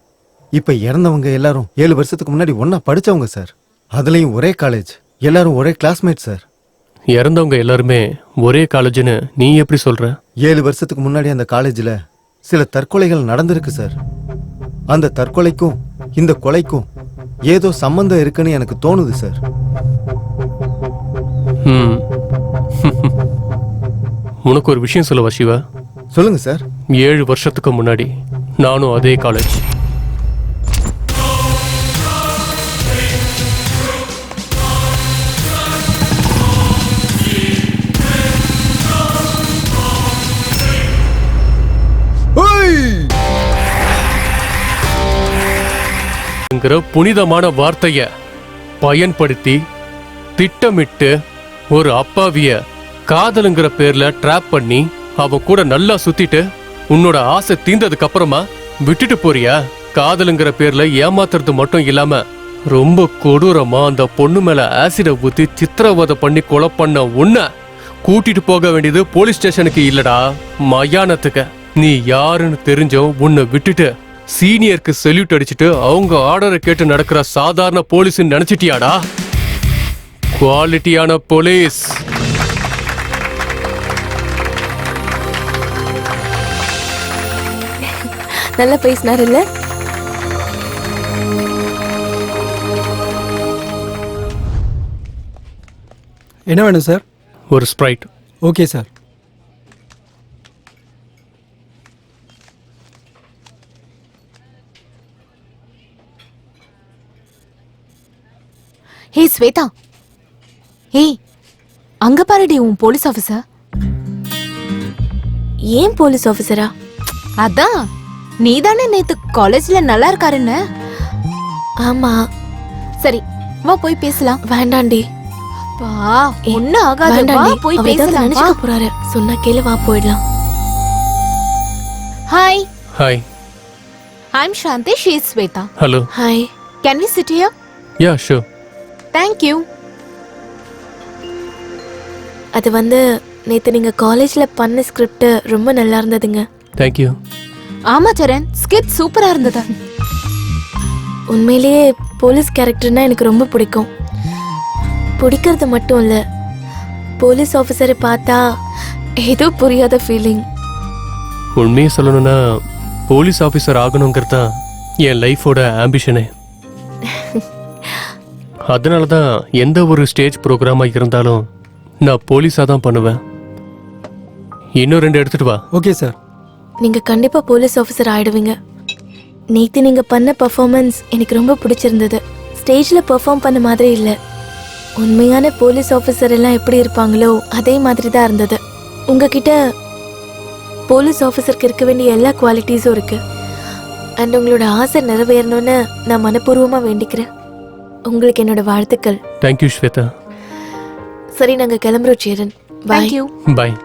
இப்ப இறந்தவங்க எல்லாரும் 7 வருஷத்துக்கு முன்னாடி ஒன்னா படிச்சவங்க சார். அதுலயும் ஒரே காலேஜ், எல்லாரும் ஒரே கிளாஸ்மேட் சார். இறந்தவங்க எல்லாருமே ஒரே காலேஜ்னு நீ எப்படி சொல்ற? 7 வருஷத்துக்கு முன்னாடி அந்த காலேஜ்ல சில தற்கொலைகள் நடந்திருக்கு சார். அந்த தற்கொலைக்கும் இந்த கொலைக்கும் ஏதோ சம்பந்தம் இருக்குன்னு எனக்கு தோணுது சார். உனக்கு ஒரு விஷயம் சொல்லவா சிவா? சொல்லுங்க சார். 7 வருஷத்துக்கு முன்னாடி நானும் அதே காலேஜ். புனிதமான வார்த்தைய பயன்படுத்தி திட்டமிட்டு ஒரு அப்பாவிய காதலுங்கிற பேர்ல ட்ராப் பண்ணி அவன் கூட நல்லா சுத்திட்டு உன்னோட ஆசை தீர்ந்ததுக்கு அப்புறமா விட்டுட்டு போறியா? காதலுங்கிற பேர்ல ஏமாத்துறது மட்டும் இல்லாம ரொம்ப கொடூரமா அந்த பொண்ணு மேல ஆசிட ஊத்தி சித்திரவதை பண்ணி கொலை பண்ண உன்னை கூட்டிட்டு போக வேண்டியது போலீஸ் ஸ்டேஷனுக்கு இல்லடா, மயானத்துக்கு. நீ யாருன்னு தெரிஞ்சோம் உன்னை விட்டுட்டு சீனியருக்கு செல்யூட் அடிச்சுட்டு அவங்க ஆர்டரை கேட்டு நடக்கிற சாதாரண போலீஸ் நினைச்சிட்டியாடா? குவாலிட்டியான போலீஸ். நல்லா பேசினார் இல்ல? என்ன வேணும் சார்? ஒரு Sprite. Okay sir. Hey Shweta, ஏய் அங்க பாருடி உன் போலீஸ் ஆபீசர். ஏன் போலீஸ் ஆபீசரா? அதான் நீதானே நேத்து காலேஜ்ல நல்லா இருக்காருன்னு. ஆமா. சரி வா போய் பேசலாம். வேண்டாண்டி. வா, ஒண்ணு ஆகாது, வா போய் பேசலாம். நினைச்சுக்க போறாரு. சொன்னா கேளு, வா போயிடலாம். Hi. Hi. I'm Shanti, she is Sweta. Hello. Hi. Can we sit here? Yeah, sure. Thank you. அது வந்து நேத்து நீங்க காலேஜ்ல பண்ண ஸ்கிரிப்ட் ரொம்ப நல்லா இருந்ததுங்க. Thank you. ஆமா சரண், ஸ்கிட் சூப்பரா இருந்தது. உண்மையிலேயே போலீஸ் கேரக்டர்னா எனக்கு ரொம்ப பிடிக்கும். பிடிக்கிறது மட்டும் இல்ல, போலீஸ் ஆஃபீஸரை பார்த்தா ஏதோ புரியாத ஃபீலிங். உண்மையை சொல்லணும்னா போலீஸ் ஆஃபீஸர் ஆகணுங்கிறது தான் என் லைஃபோட ஆம்பிஷனே. அதனால தான் எந்த ஒரு ஸ்டேஜ் ப்ரோக்ராமாக இருந்தாலும் நான் போலீஸாக தான் பண்ணுவேன். இன்னும் 2 எடுத்துட்டு வா. Okay sir. நீங்க கண்டிப்பா போலீஸ் ஆஃபீஸர் ஆயிடுவீங்க. நேத்து நீங்க பண்ண பெர்ஃபார்மன்ஸ் எனக்கு ரொம்ப பிடிச்சிருந்தது. ஸ்டேஜ்ல பெர்ஃபார்ம் பண்ண மாதிரி இல்ல, உண்மையான போலீஸ் ஆஃபீஸர் எல்லாம் எப்படி இருப்பாங்களோ அதே மாதிரி தான் இருந்தது. உங்ககிட்ட போலீஸ் ஆஃபீஸருக்கு இருக்க வேண்டிய எல்லா குவாலிட்டிஸும் இருக்கு. அண்ட் உங்களோட ஆசை நிறைவேறணும்னு நான் மனப்பூர்வமா வேண்டிக்கிறேன். உங்களுக்கு என்னோட வாழ்த்துக்கள். தேங்க்யூ ஸ்வேதா. சரி, நாங்க கிளம்புறோம் Cheran. Thank you. Bye.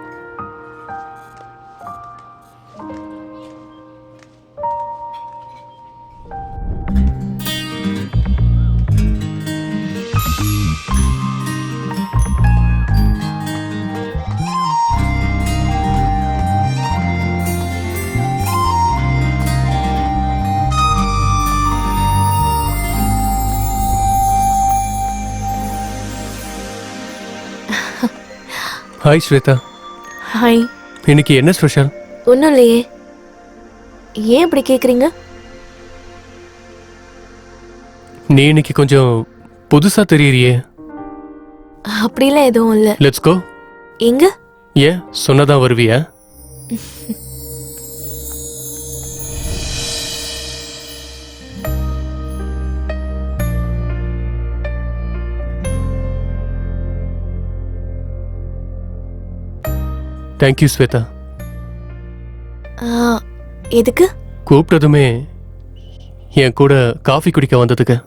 Hi Shweta. Hi. இன்னைக்கு என்ன ஸ்பெஷல்? ஒன்றும் இல்லையே. ஏன் இப்படி கேக்குறீங்க? நீ இன்னைக்கு கொஞ்சம் புதுசா தெரியறியே. அப்படிலாம் எதுவும் இல்ல. Let's go. எங்க? ஏன் சொன்னதான் வருவியா? தேங்க்யூ ஸ்வேதா. எதுக்கு? கூப்பிட்டதுமே என் கூட காஃபி குடிக்க வந்ததுக்கு.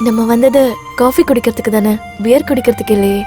நம்ம வந்தது காஃபி குடிக்கிறதுக்கு தானே, பியர் குடிக்கிறதுக்கு இல்லையே.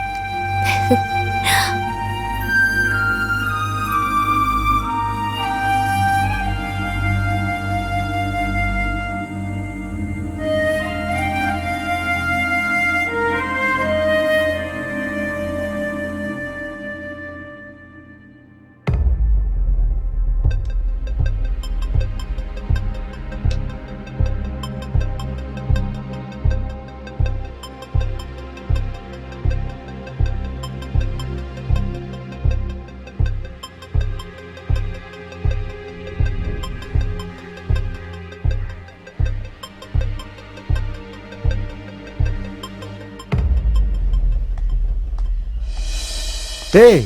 டேய்,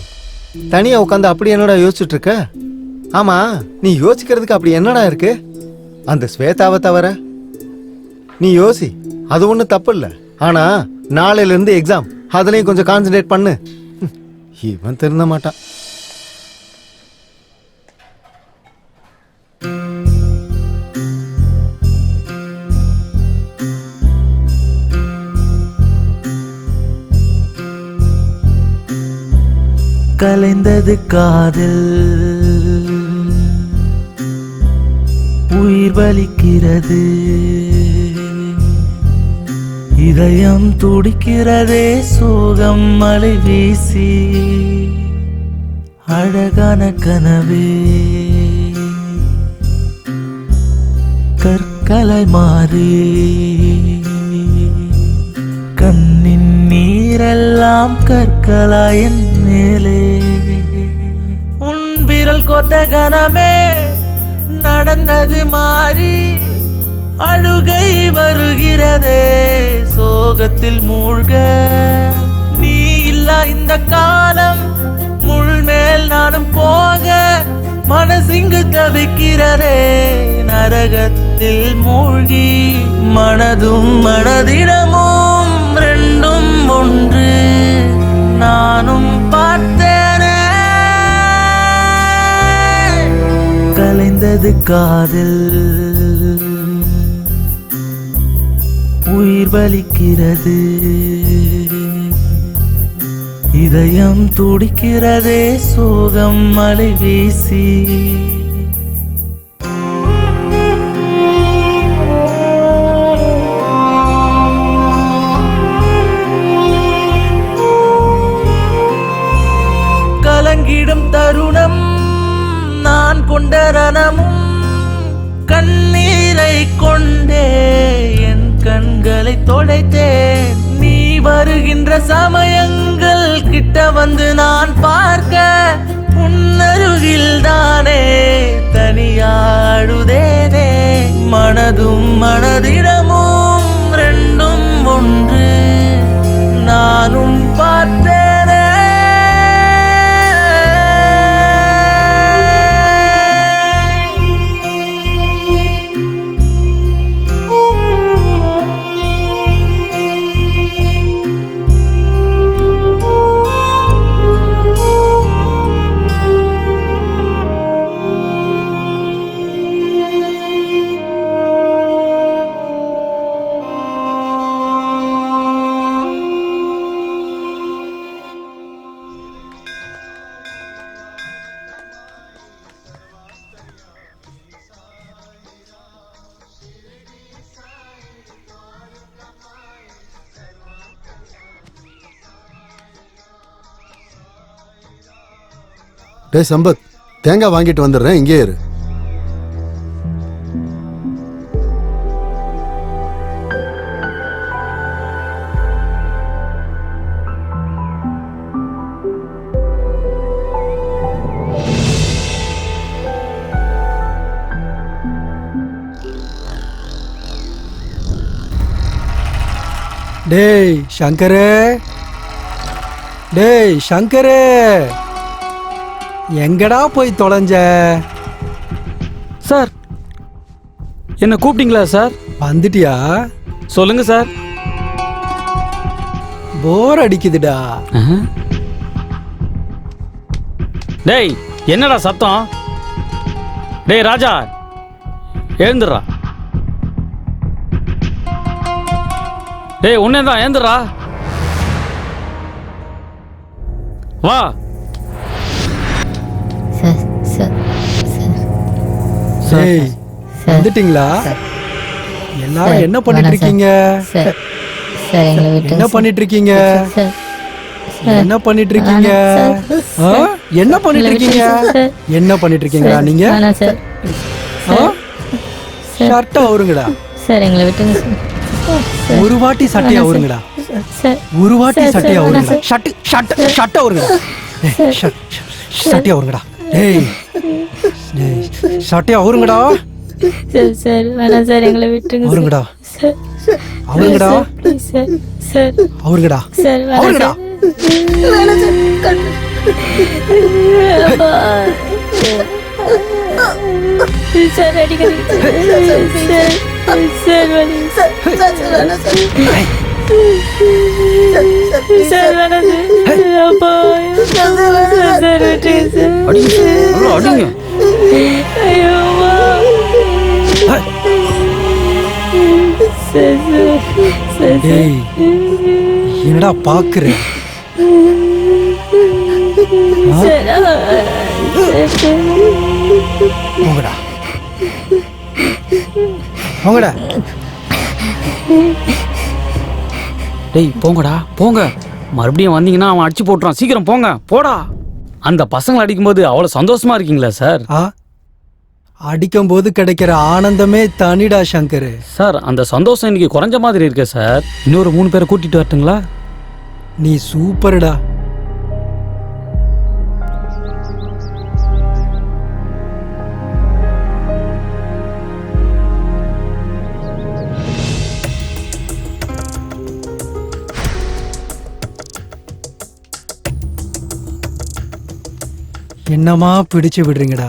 தனியா உட்காந்து அப்படி என்னடா யோசிச்சுட்டு இருக்க? ஆமா, நீ யோசிக்கிறதுக்கு அப்படி என்னடா இருக்கு? அந்த ஸ்வேதாவை தவிர நீ யோசி, அது ஒன்றும் தப்பு இல்லை. ஆனா நாளையில இருந்து எக்ஸாம், அதுலயும் கொஞ்சம் கான்சென்ட்ரேட் பண்ணு. இவன் திருந்த மாட்டான். கலைந்தது காதல், உயிர் வலிக்கிறது, இதயம் துடிக்கிறதே சோகம் மலை வீசி, அழகான கனவே கற்களை மாறி, கண்ணின் நீரெல்லாம் கற்களாயின் மேலே, உன் விரல் கொத்த கனமே நடந்தது மாறி, அழுகை வருகிறதே சோகத்தில் மூழ்க, நீ இல்லா இந்த காலம் முள் மேல் நானும் போக, மனசிங்கு தவிக்கிறதே நரகத்தில் மூழ்கி, மனதும் மனதிடமும் ரெண்டும் ஒன்று நானும் பார்த்தேனே. கலைந்தது காதல், உயிர் வலிக்கிறது, இதயம் துடிக்கிறதே சோகம் மலை வீசி. கலங்கிடும் தருணம் நான் கொண்ட ரணமும், கண்ணீரை கொண்டே என் கண்களை தொலைத்தேன். நீ வருகின்ற சமயங்கள் கிட்ட வந்து நான் பார்க்க, உன்னருகில் தானே தனியாடுதேனே, மனதும் மனதிடமும் ரெண்டும் ஒன்று நானும் பார்த்தேனே. டேய் சம்பத், தேங்காய் வாங்கிட்டு வந்துடுறேன், இங்கே இரு. டேய் சங்கரு, டேய் சங்கரு, எங்கடா போய் தொலைஞ்ச? சார் என்ன கூப்பிட்டீங்களா சார்? வந்துட்டியா? சொல்லுங்க சார். போர் அடிக்குதுடா. டேய் என்னடா சத்தம்? டேய் ராஜா எழுந்துடுறா. டேய் உன்னேதான் எழுந்துடுறா. வா. டேய் வந்துட்டீங்களா? எல்லாரும் என்ன பண்ணிட்டு இருக்கீங்க? என்ன பண்ணிட்டு இருக்கீங்க? என்ன பண்ணிட்டு இருக்கீங்க? என்ன பண்ணிட்டு இருக்கீங்க? என்ன பண்ணிட்டு இருக்கீங்களா நீங்க? ஷர்ட்டை அவருங்கடா. ஒரு வாட்டி சட்டையை அவருங்கடா. ஒரு வாட்டி சட்டையை அவருங்கடா. ஷர்ட் அவருங்கடா. சட்டையை அவருங்கடா. டேய் சட்டையை அவருங்கடா. சார் வேணாம் சார், எங்களை விட்டுருங்க அவருங்கடா. அவருங்கடா. அவருங்கடா. சார் அவருங்கடா. சார் அடிக்கிறீங்க சார், வலி சார் வேணாம் சார். அப்பா சார் விட்டுருங்க சார். அடிங்க. ஐயோ டேய் என்னடா பாக்குற? போங்கடா போங்கடா. டேய் போங்கடா போங்க. மறுபடியும் வந்தீங்கன்னா அவன் அடிச்சு போட்டுறான். சீக்கிரம் போங்க போடா. அந்த பசங்களை அடிக்கும்போது அவ்வளோ சந்தோஷமா இருக்கீங்களா சார்? அடிக்கும் போது கிடைக்கிற ஆனந்தமே தனிடா சங்கர். சார் அந்த சந்தோஷம் இன்னைக்கு குறைஞ்ச மாதிரி இருக்கு சார். இன்னொரு 3 பேரை கூட்டிட்டு வரட்டுங்களா? நீ சூப்பர்டா. என்னமா பிடிச்சு விடுறீங்கடா.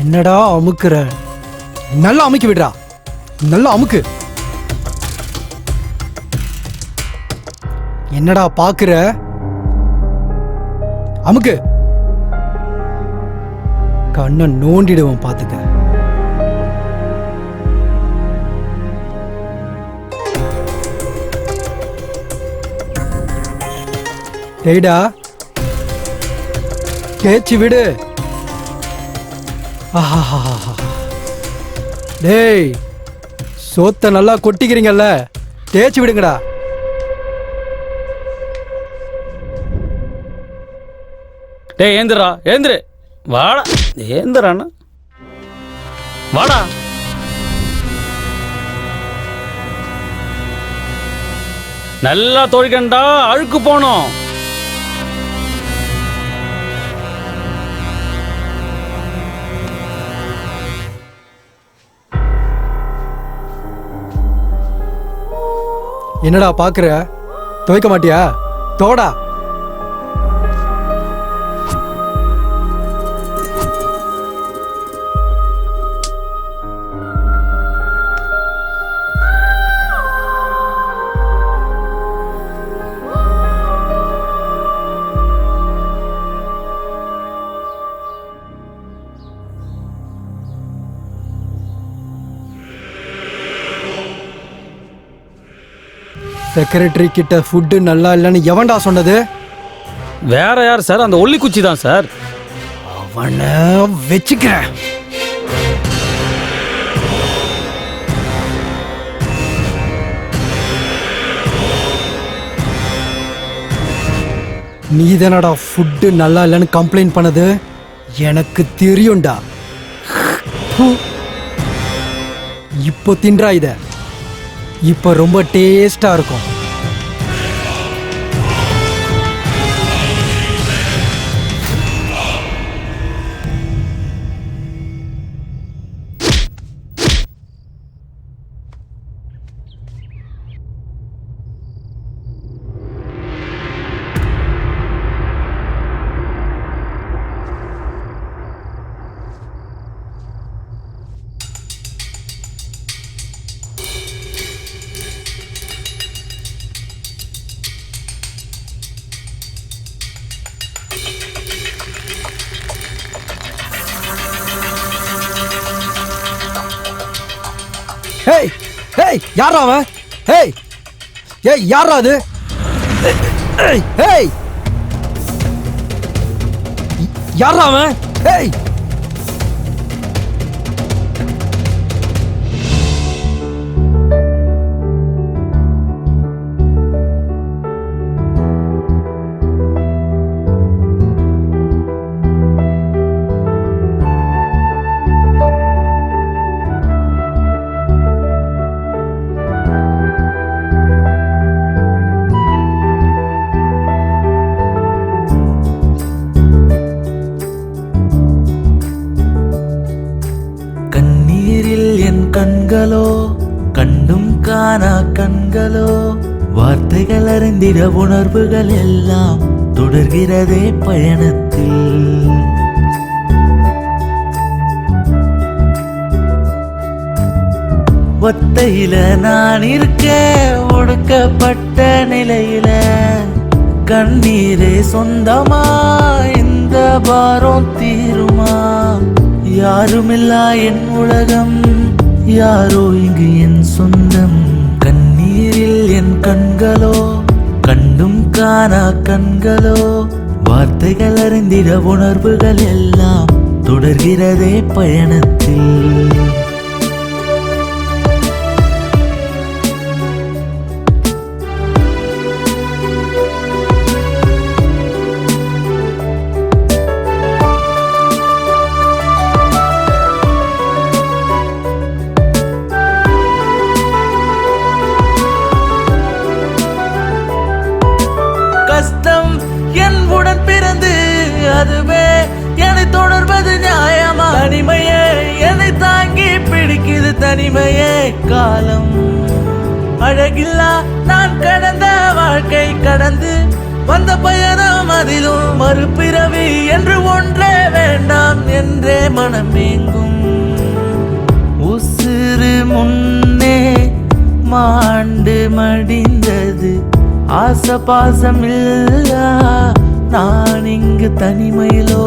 என்னடா அமுக்குற? நல்லா அமுக்கி விடுறா. நல்லா அமுக்கு. என்னடா பாக்குற? அமுக்கு. கண்ணை நோண்டிடுவோம் பாத்துக்க. டேய்டா கேச்சு விடு. டேய் சோத்த நல்லா கொட்டிக்கிறீங்கல்ல, தேய்ச்சி விடுங்கடா. டேய் ஏந்திரா ஏந்திரு. வாடா ஏந்திரான்னு வாடா. நல்லா தொழிக்கண்டா, அழுக்கு போனோம். என்னடா பாக்குற? துவைக்க மாட்டியா? தோடா. செக்ரட்டரி கிட்ட ஃபுட்டு நல்லா இல்லைன்னு எவன்டா சொன்னது? வேற யார் சார்? அந்த ஒல்லி குச்சி தான் சார். அவனை வச்சுக்கிறேன். நீதானடா ஃபுட்டு நல்லா இல்லைன்னு கம்ப்ளைண்ட் பண்ணது? எனக்கு தெரியும்டா. இப்போ தின்றா இத. இப்போ ரொம்ப டேஸ்டா இருக்கும். யாரா அவன்? ஏய் ஏய் யாரா அது? ஏய் ஏய் யாரா அவன்? ஏய் கண்களோ கண்டும் காணா கண்களோ வார்த்தைகள் அறிந்திட உணர்வுகள் எல்லாம் தொடர்கிறதே பயணத்தில். ஒத்தையில நான் இருக்க ஒடுக்கப்பட்ட நிலையில கண்ணீரே சொந்தமா இந்த பாரம் தீருமா? யாருமில்லா என் உலகம் யாரோ இங்கு என் சொந்தம். கண்ணீரில் என் கண்களோ கண்டும் காணா கண்களோ வார்த்தைகள் அறிந்திட உணர்வுகள் எல்லாம் தொடர்கிறதே பயணத்தில். கஷ்டம் என் உடன் பிறந்து அதுவே என்னை தொடர்வது நியாயமா? தனிமையே என்னை தாங்கி பிடிக்குது தனிமையே காலம். அழகில்லா நான் கடந்த வாழ்க்கை கடந்து வந்த பயணம் அதிலும் மறுபிறவி என்று ஒன்றே வேண்டாம் என்றே மனம் ஏங்கும். உசிறு முன்னே மாண்டு மடிந்தது ஆசை பாசம் இல்ல நான் இங்கு தனிமையிலோ.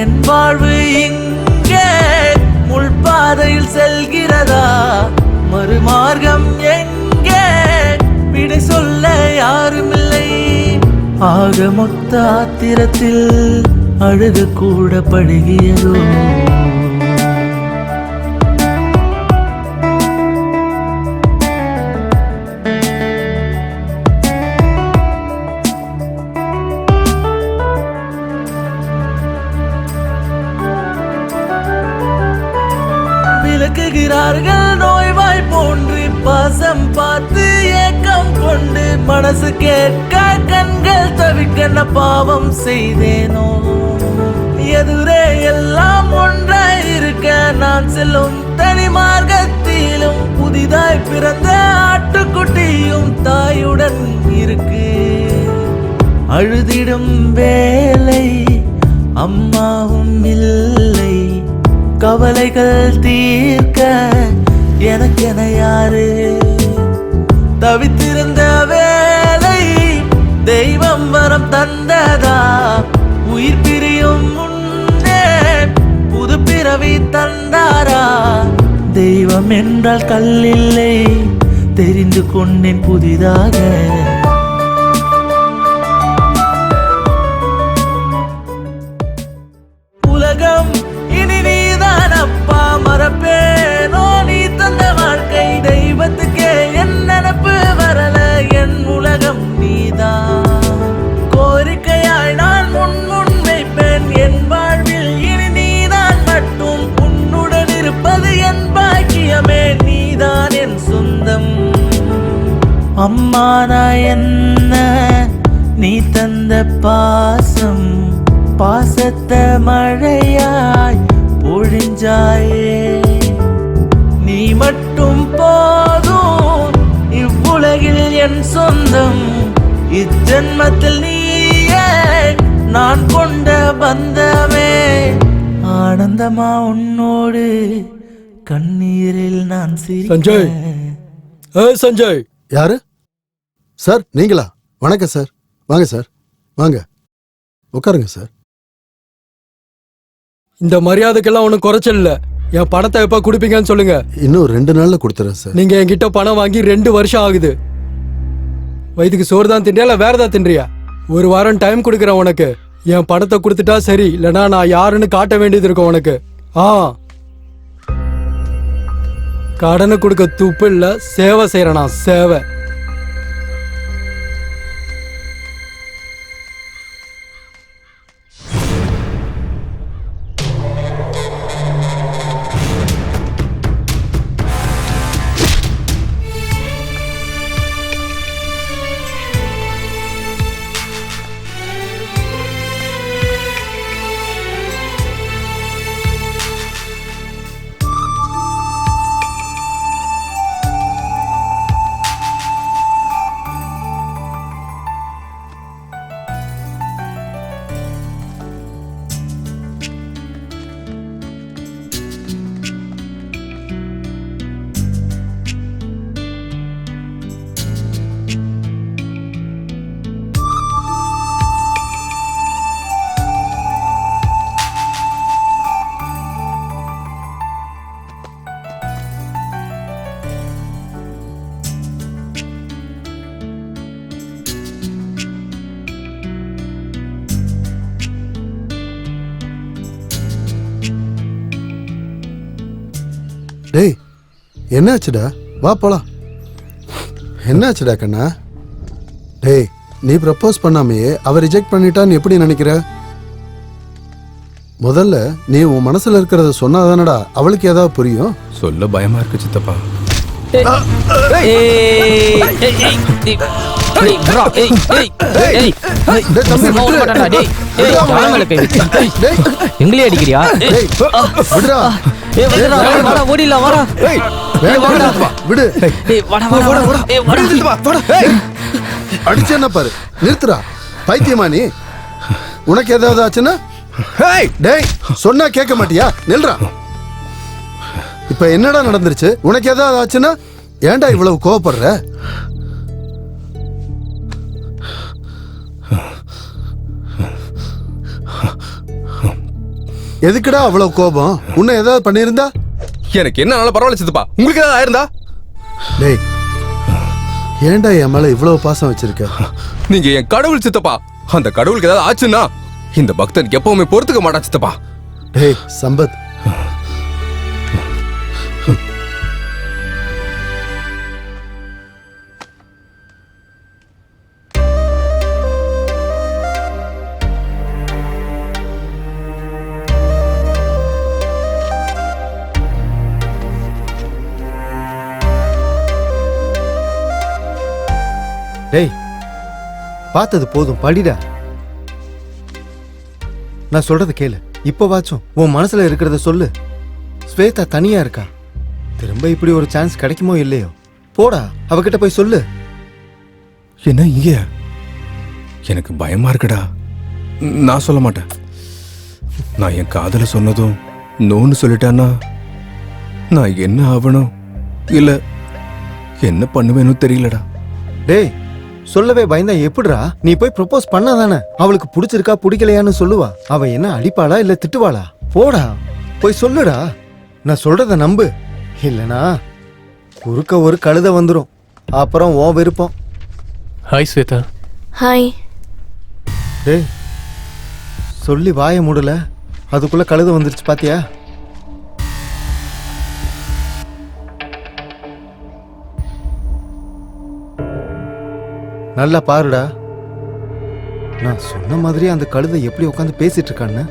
என் வாழ்வு இங்கே முள்பாதையில் செல்கிறதா? மறுமார்க்கம் எங்கே? விடை சொல்ல யாருமில்லை. ஆக மொத்த ஆத்திரத்தில் அழுக கூட படுகியதோ? விளக்குகிறார்கள் நோய்வாய் போன்று பாசம் பார்த்து ஏக்கம் கொண்டு மனசு கேட்க கண்கள் தவிக்க பாவம் செய்தேனோ? எதுரே எல்லாம் ஒன்றாய் இருக்க நான் செல்லும் தனி மார்க்கத்திலும் புதிதாய் பிறந்த ஆட்டுக்குட்டியும் தாயுடன் இருக்கு. அழுதிடும் வேலை அம்மாவும் இல்லை. கவலைகள் தீர்க்க எனக்கென யாரு? தவித்திருந்த வேலை தெய்வம் வரம் தந்ததா? உயிர் பிரியும் முன்னே புது பிறவி தந்தாரா? தெய்வம் என்றால் கல்லில்லை தெரிந்து கொண்டேன் புதிதாக. உலகம் இனி நீதான் அப்பா மறப்பேனோ நீ தந்த வாழ்க்கை தெய்வத்துக்கே என் நினப்பு வரல. என் உலகம் நீதான் கோரிக்கையாய் நான் முன் வைப்பேன். என் வாழ்வில் இனி நீதான் மட்டும் உன்னுடன் இருப்பது என் பாக்கியமே. நீதான் என் சொந்தம். அம்மா நான் என்ன நீ தந்த பாசம் பாசத்த மழையாய் பொழிஞ்சாயே. நீ மட்டும் போதும் இவ்வுலகில் என் சொந்தம். இஜென்மத்தில் நீயே நான் கொண்ட பந்தமே. ஆனந்தமா உன்னோடு கண்ணீரில் நான் சஞ்சய். சஞ்சய் யாரு சார்? நீங்களா? வணக்கம் சார். வாங்க சார், வாங்க உட்காருங்க சார். இந்த மரியாதைக்கெல்லாம் ஒன்றும் குறைச்சல் இல்லை. என் பணத்தை எப்ப கொடுப்பீங்கன்னு சொல்லுங்க. இன்னும் 2 நாள்ல கொடுத்துறேன் சார். நீங்க என்கிட்ட பணம் வாங்கி 2 வருஷம் ஆகுது. வயிற்றுக்கு சோறு தான் தின்றியா இல்ல வேற ஏதாவது தின்றியா? 1 வாரம் டைம் கொடுக்குறேன் உனக்கு. என் பணத்தை கொடுத்துட்டா சரி, இல்லைனா நான் யாருன்னு காட்ட வேண்டியது இருக்கும் உனக்கு. கடனை கொடுக்க துப்பு இல்ல, சேவை செய்யறேனா சேவை. டேய் என்னாச்சுடா? வா போலாம். என்னாச்சுடா கண்ணா? டேய் நீ ப்ரப்போஸ் பண்ணாமையே அவ ரிஜெக்ட் பண்ணிட்டான்னு எப்படி நினைக்கிற? முதல்ல நீ உன் மனசுல இருக்கிறத சொன்னாதானடா அவளுக்கு ஏதாவது புரியும். சொல்ல பயமா இருக்கு சித்தப்பா. எங்களே அடிக்கிறியா? அடிச்சா பாரு, நிறுத்துறா. பைத்தியமா நீ? உனக்கு ஏதாவது ஆச்சுன்னா டேய் சொன்னா கேட்க மாட்டியா? நில்றா. இப்ப என்னடா நடந்துருச்சு? உனக்கு ஏதாவது ஆச்சுன்னா ஏன்டா இவ்வளவு கோவப்படுற? எதுக்குடா அவ்வளவு கோபம்? உன்னை ஏதாவது பண்ணிருந்தா? எனக்கு என்ன பரவாயில்ல சித்தப்பா, உங்களுக்கு ஏதாவது ஆயிருந்தா? டேய் ஏன்டா என் மேல இவ்வளவு பாசம் வச்சிருக்க? நீங்க என் கடவுள் சித்தப்பா. அந்த கடவுளுக்கு ஏதாவது ஆச்சுன்னா இந்த பக்தனுக்கு எப்பவுமே பொறுத்துக்க மாட்டா சித்தப்பா. டேய் சம்பத், டேய் பார்த்தது போதும், படிடா. நான் சொல்றது கேளு. இப்போ வாச்சும் உன் மனசுல இருக்கிறத சொல்லு. ஸ்வேதா தனியா இருக்கா. திரும்ப இப்படி ஒரு சான்ஸ் கிடைக்குமோ இல்லையோ? போடா அவகிட்ட போய் சொல்லு. என்ன இங்க? எனக்கு பயமா இருக்குடா. நான் சொல்ல மாட்டேன். நான் என் காதல சொன்னதும் நோன்னு சொல்லிட்டான்னா நான் என்ன ஆகணும் இல்ல என்ன பண்ணுவேன்னு தெரியலடா. டேய் சொல்லவே பயந்தா எப்படிடா? நீ போய் ப்ரொபோஸ் பண்ணாதானே அவளுக்கு பிடிச்சிருக்கா பிடிக்கலையான்னு சொல்லுவா. அவ என்ன அடிப்பாளா இல்ல திட்டுவாளா? போடா போய் சொல்லுடா. நான் சொல்றத நம்பு, இல்லனா குறுக்க ஒரு கழுத வந்துடும். அப்புறம் ஓ விருப்பம். ஹாய் ஸ்வேதா. ஹாய். டேய் சொல்லி வாய மூடல, அதுக்குள்ள கழுத வந்துருச்சு பாத்தியா? நல்லா பாருடா. நான் சொன்ன மாதிரி அந்த கழுதை எப்படி உட்காந்து பேசிட்டு இருக்கான்னு.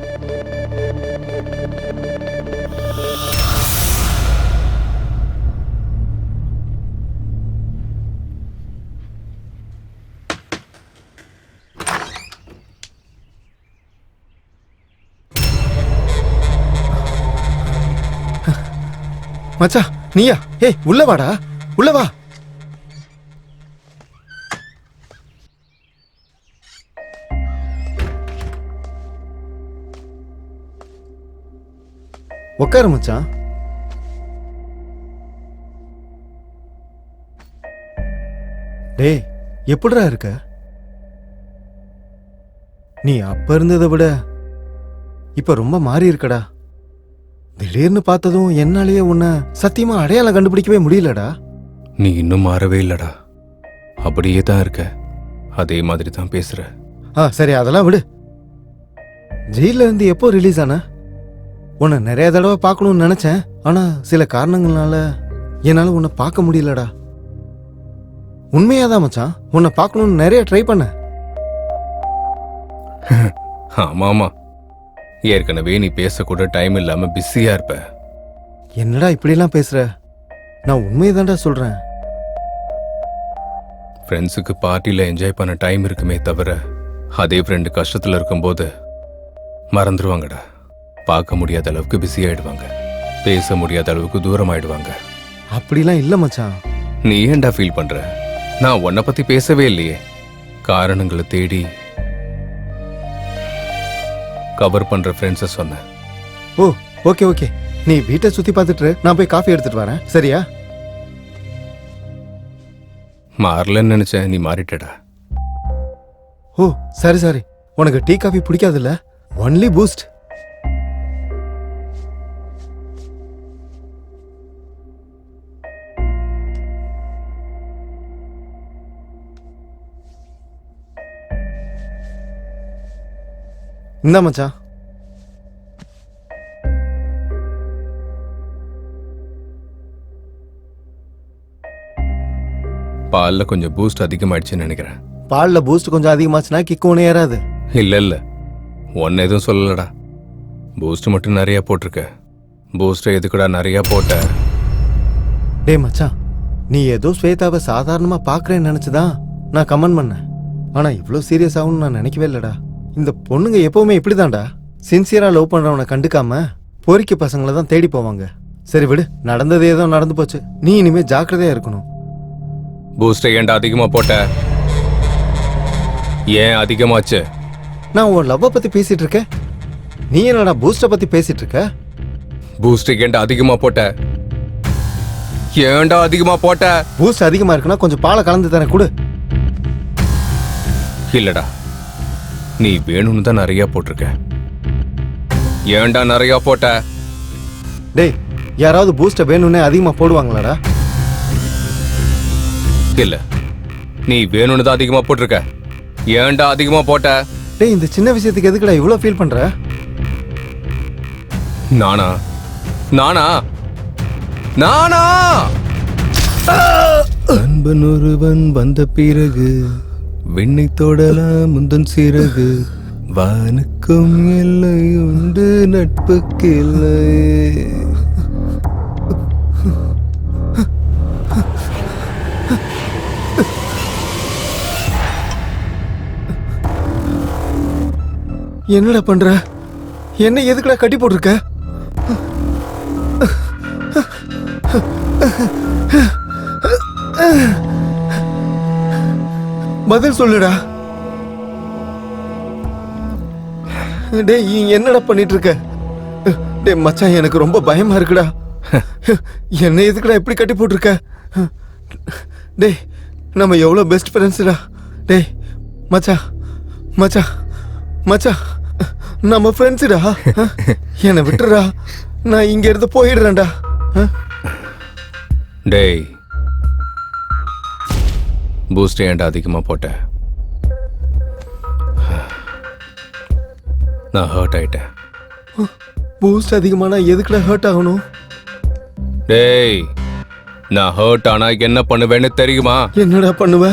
மச்சா நீயா? ஏய் உள்ள வாடா, உள்ள வா. உட்காரு மச்சான். டேய் எப்படிடா இருக்க? நீ அப்ப இருந்ததை விட இப்ப ரொம்ப மாறி இருக்கடா. திடீர்னு பார்த்ததும் என்னாலேயே உன்னை சத்தியமா அடையாளம் கண்டுபிடிக்கவே முடியலடா. நீ இன்னும் மாறவே இல்லடா, அப்படியே தான் இருக்க, அதே மாதிரி தான் பேசுற. சரி அதெல்லாம் விடு. ஜெயில இருந்து எப்போ ரிலீஸ் ஆன? உன்னை நிறைய தடவை பார்க்கணும்னு நினைச்சேன், ஆனா சில காரணங்களால என்னால உன்னை பார்க்க முடியலடா. உண்மையாதான் மச்சான், உன்னை பார்க்கணும்னு நிறைய ட்ரை பண்ண. ஆமா ஆமா, ஏற்கனவே நீ பேசக்கூட டைம் இல்லாம பிஸியா இருப்ப. என்னடா இப்படிலாம் பேசுற? நான் உண்மையதான்டா சொல்றேன். ஃப்ரெண்ட்ஸுக்கு பார்ட்டியில் என்ஜாய் பண்ண டைம் இருக்குமே தவிர, அதே ஃப்ரெண்டு கஷ்டத்தில் இருக்கும்போது மறந்துடுவாங்கடா. பார்க்க முடியாத அளவுக்கு பிஸி ஆயிடுவாங்க, பேச முடியாத அளவுக்கு தூரம் ஆயிடுவாங்க. அப்படிலாம் இல்லை மச்சான். நீ ஏன்டா ஃபீல் பண்ற? நான் உன்னை பத்தி பேசவே இல்லையே. காரணங்களை தேடி கவர் பண்ற ஃப்ரெண்ட்ஸை சொன்னேன். ஓ ஓகே ஓகே, நீ வீட்டை சுத்தி பார்த்துட்டு நான் போய் காஃபி எடுத்துட்டு வரேன், சரியா? மாறலன்னு நினைச்சேன், நீ மாறிட்டடா. ஓ சரி சரி, உனக்கு டீ காஃபி பிடிக்காதுல்ல? Only Boost. இந்தா மச்சான். பாலில் கொஞ்சம் பூஸ்ட் அதிகமாயிடுச்சுன்னு நினைக்கிறேன். பாலில் பூஸ்ட் கொஞ்சம் அதிகமாச்சுன்னா கிக்கு ஒன்று ஏறாது. இல்லை இல்லை, ஒன்று எதுவும் சொல்லலடா. பூஸ்ட் மட்டும் நிறையா போட்டிருக்க. பூஸ்ட்டை எதுக்குடா நிறையா போட்ட? டே மச்சான், நீ ஏதோ ஸ்வேதாவை சாதாரணமாக பார்க்குறேன்னு நினச்சிதான் நான் கமெண்ட் பண்ணேன். ஆனால் இவ்வளோ சீரியஸ் ஆகும்னு நான் நினைக்கவே இல்லைடா. இந்த பொண்ணுங்க எப்பவுமே இப்படிதான்டா, சின்சியராக லவ் பண்ணுறவனை கண்டுக்காம பொறிக்க பசங்களை தான் தேடி போவாங்க. சரி விடு, நடந்தது ஏதோ நடந்து போச்சு. நீ இனிமே ஜாக்கிரதையா இருக்கணும். பூஸ்டை ஏன்டா அதிகமா போட்ட? ஏன் அதிகமாச்சு? நான் உன் லவ்வை பத்தி பேசிட்டு இருக்கேன், நீ என்னடா பூஸ்டை பத்தி பேசிட்டு இருக்க? பூஸ்டுக்கு ஏன்டா அதிகமா போட்ட? ஏன்டா அதிகமா போட்ட? பூஸ்ட் அதிகமா இருக்குன்னா கொஞ்சம் பாலை கலந்து தரேன், கொடு. இல்லடா, நீ வேணும்னு தான் நிறைய போட்டிருக்க. ஏன்டா நிறைய போட்ட? டேய், யாராவது பூஸ்ட வேணும்னே அதிகமா போடுவாங்களாடா? இல்ல, நீ வேணும்னு தான் அதிகமா போட்டிருக்க. ஏன்டா அதிகமா போட்ட? டேய், இந்த சின்ன விஷயத்துக்கு எதுக்குடா இவ்வளவு ஃபீல் பண்ற? நானா நானா நானா அன்பன் ஒருவன் வந்த பிறகு விண்ணை தொடலாம் முந்தன் சிறகு, வானுக்கும் எல்லை உண்டு நட்புக்கு இல்லை. என்னடா பண்ற? என்ன எதுக்குடா கட்டி போட்டிருக்க? பதில் சொல்லுடா. டேய், என்னடா பண்ணிட்டு இருக்க? டேய் மச்சான், எனக்கு ரொம்ப பயமா இருக்குடா. என்ன எதுக்குடா இப்படி கட்டி போட்டிருக்க? டேய், நம்ம எவ்வளவு பெஸ்ட் ஃப்ரெண்ட்ஸ்டா. டேய் மச்சான் மச்சான் மச்சான், நம்ம ஃப்ரெண்ட்ஸ்டா. என்னை விட்டுறா, நான் இங்க இருந்து போயிடுறேன்டா. டேய், பூஸ்ட் ஏன்டா அதிகமா போட்ட? நான் ஹர்ட் ஆயிட்டேன். பூஸ்ட் அதிகமானா எதுக்குடா ஹர்ட் ஆகணும்? டேய், நான் ஹர்ட் ஆனா என்ன பண்ணுவேன்னு தெரியுமா? என்னடா பண்ணுவ?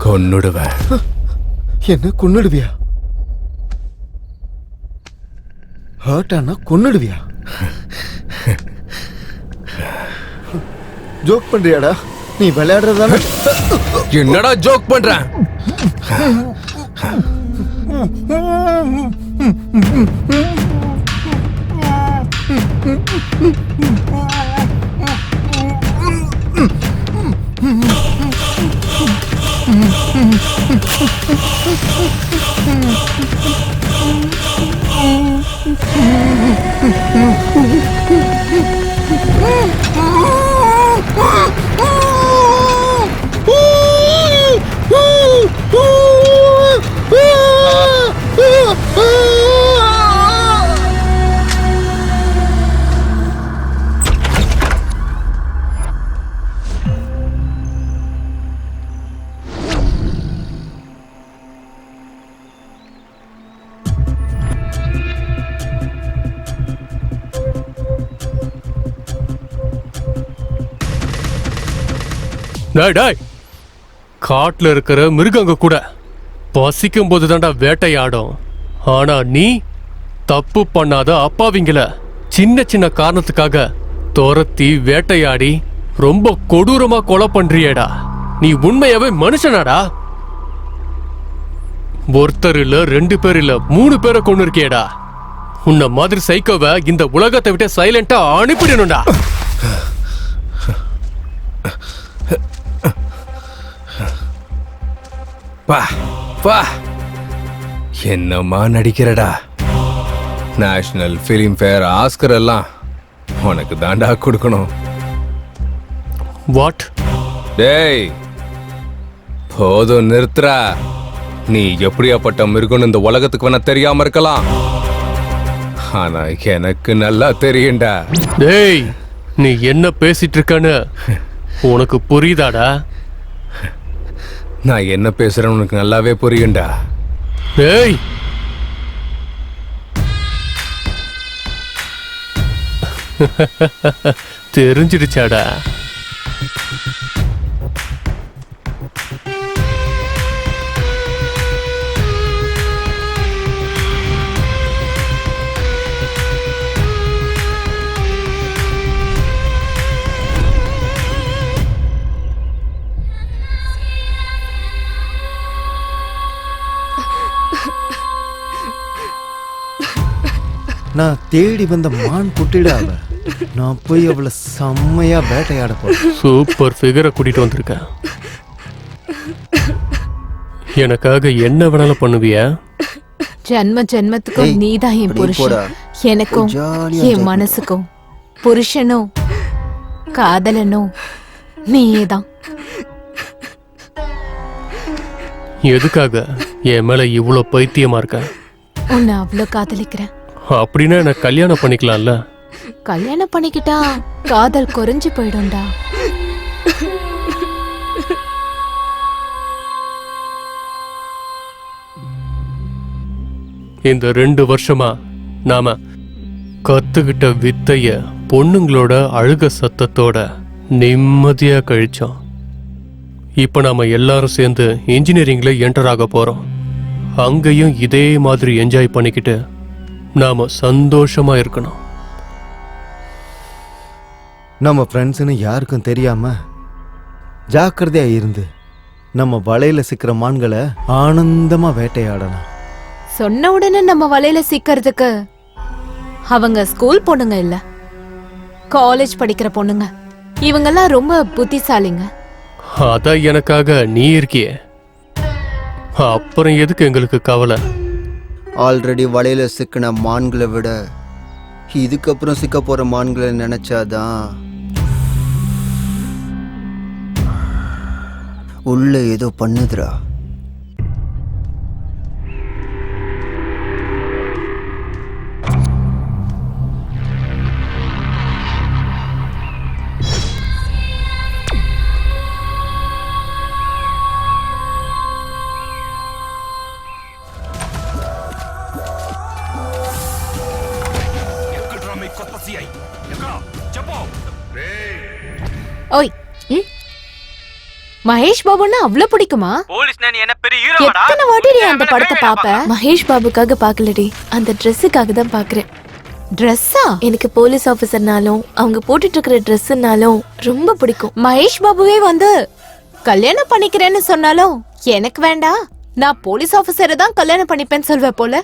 கொன்னுடுவேன். என்ன கொன்னுடுவியா? ஹர்ட் ஆனா கொன்னுடுவியா? ஜோக் பண்றியாடா? நீ விளையாடுறதான? என்னடா ஜோக் பண்றேன்? டேய் டேய், காட்டுல இருக்கிற மிருகங்க கூட பசிக்கும் போது தான்டா வேட்டையாடும். ஆனா நீ தப்பு பண்ணாத அப்பாவிங்கள சின்ன சின்ன காரணத்துக்காக துரத்தி வேட்டையாடி ரொம்ப கொடூரமா கொலை பண்றியேடா. நீ உண்மையாவே மனுஷனாடா? ஒருத்தர் இல்ல, 2 பேர் இல்ல, 3 பேரை கொண்டு இருக்கியேடா. உன்ன மாதிரி சைக்கோவை இந்த உலகத்தை விட்டு சைலண்டா அனுப்பிடணும்டா. என்னம்மா நடிக்கிறடா? நேஷனல் ஃபிலிம் ஃபேர், ஆஸ்கர் எல்லாம் உனக்கு தாண்டா கொடுக்கணும். வாட்? டேய் போதும், நிறுத்துறா. நீ எப்படியாப்பட்ட மிருகம்னு இந்த உலகத்துக்கு வேணா தெரியாம இருக்கலாம், ஆனா எனக்கு நல்லா தெரியும்டா. டேய், நீ என்ன பேசிட்டு இருக்கன்னு உனக்கு புரியுதாடா? நான் என்ன பேசுறேன்னு உனக்கு நல்லாவே புரியும்டா. டேய், தெரிஞ்சிடுச்சாடா? நான் தேடி வந்த மான் குட்டிடா அவ. நான் போய் அவளை செம்மையா வேட்டையாட போறேன். சூப்பர் ஃபிகரை கூட்டிட்டு வந்திருக்க. எனக்காக என்ன வேணாலும் பண்ணுவியா? ஜென்ம ஜென்மத்துக்கும் நீதான் என் புருஷன். எனக்கும் என் மனசுக்கும் புருஷனும் காதலனும் நீதான். எதுக்காக என் மேல இவ்வளோ பைத்தியமா இருக்க? உன்னை அவ்வளோ காதலிக்கிறேன். அப்படின்னா எனக்கு கல்யாணம் பண்ணிக்கலாம்ல? கல்யாணம் பண்ணிக்கிட்டா காதல் குறைஞ்சு போயிடும்டா. இந்த 2 வருஷமா நாம கத்துக்கிட்ட வித்தைய பொண்ணுங்களோட அழுக சத்தத்தோட நிம்மதியா கழிச்சோம். இப்ப நாம எல்லாரும் சேர்ந்து இன்ஜினியரிங்ல என்டர் ஆக போறோம். அங்கேயும் இதே மாதிரி என்ஜாய் பண்ணிக்கிட்டு நாம சந்தோஷமா இருக்கணும். நம்ம ஃப்ரெண்ட்ஸ்னு யாருக்கும் தெரியாம ஜாக்கிரதையா இருந்து நம்ம வலையில சிக்கிற மான்களை ஆனந்தமா வேட்டையாடலாம். சொன்ன உடனே நம்ம வலையில சிக்கிறதுக்கு அவங்க ஸ்கூல் பொண்ணுங்க இல்ல, காலேஜ் படிக்கிற பொண்ணுங்க. இவங்கெல்லாம் ரொம்ப புத்திசாலிங்க. அதான் எனக்காக நீ இருக்கியே, அப்புறம் எதுக்கு எங்களுக்கு கவலை? ஆல்ரெடி வலையில சிக்கின மான்களை விட இதுக்கப்புறம் சிக்க போற மான்களை நினைச்சாதான் உள்ள ஏதோ பண்ணுதுடா. ஓய், மகேஷ் பாபுன்னா அவ்வளவு பிடிக்குமா? எத்தனை வாட்டி நீ அந்த படத்தை பாப்ப? மகேஷ் பாபுக்காக பார்க்கலடி, அந்த ட்ரெஸ்ஸுக்காக தான் பார்க்குறேன். ட்ரெஸ்ஸா? எனக்கு போலீஸ் ஆஃபீஸர்னாலும் அவங்க போட்டுட்டு இருக்கிற ட்ரெஸ்ஸுனாலும் ரொம்ப பிடிக்கும். மகேஷ் பாபுவே வந்து கல்யாணம் பண்ணிக்கிறேன்னு சொன்னாலும் எனக்கு வேண்டாம், நான் போலீஸ் ஆபீசரை தான் கல்யாணம் பண்ணிப்பேன்னு சொல்வேன் போல.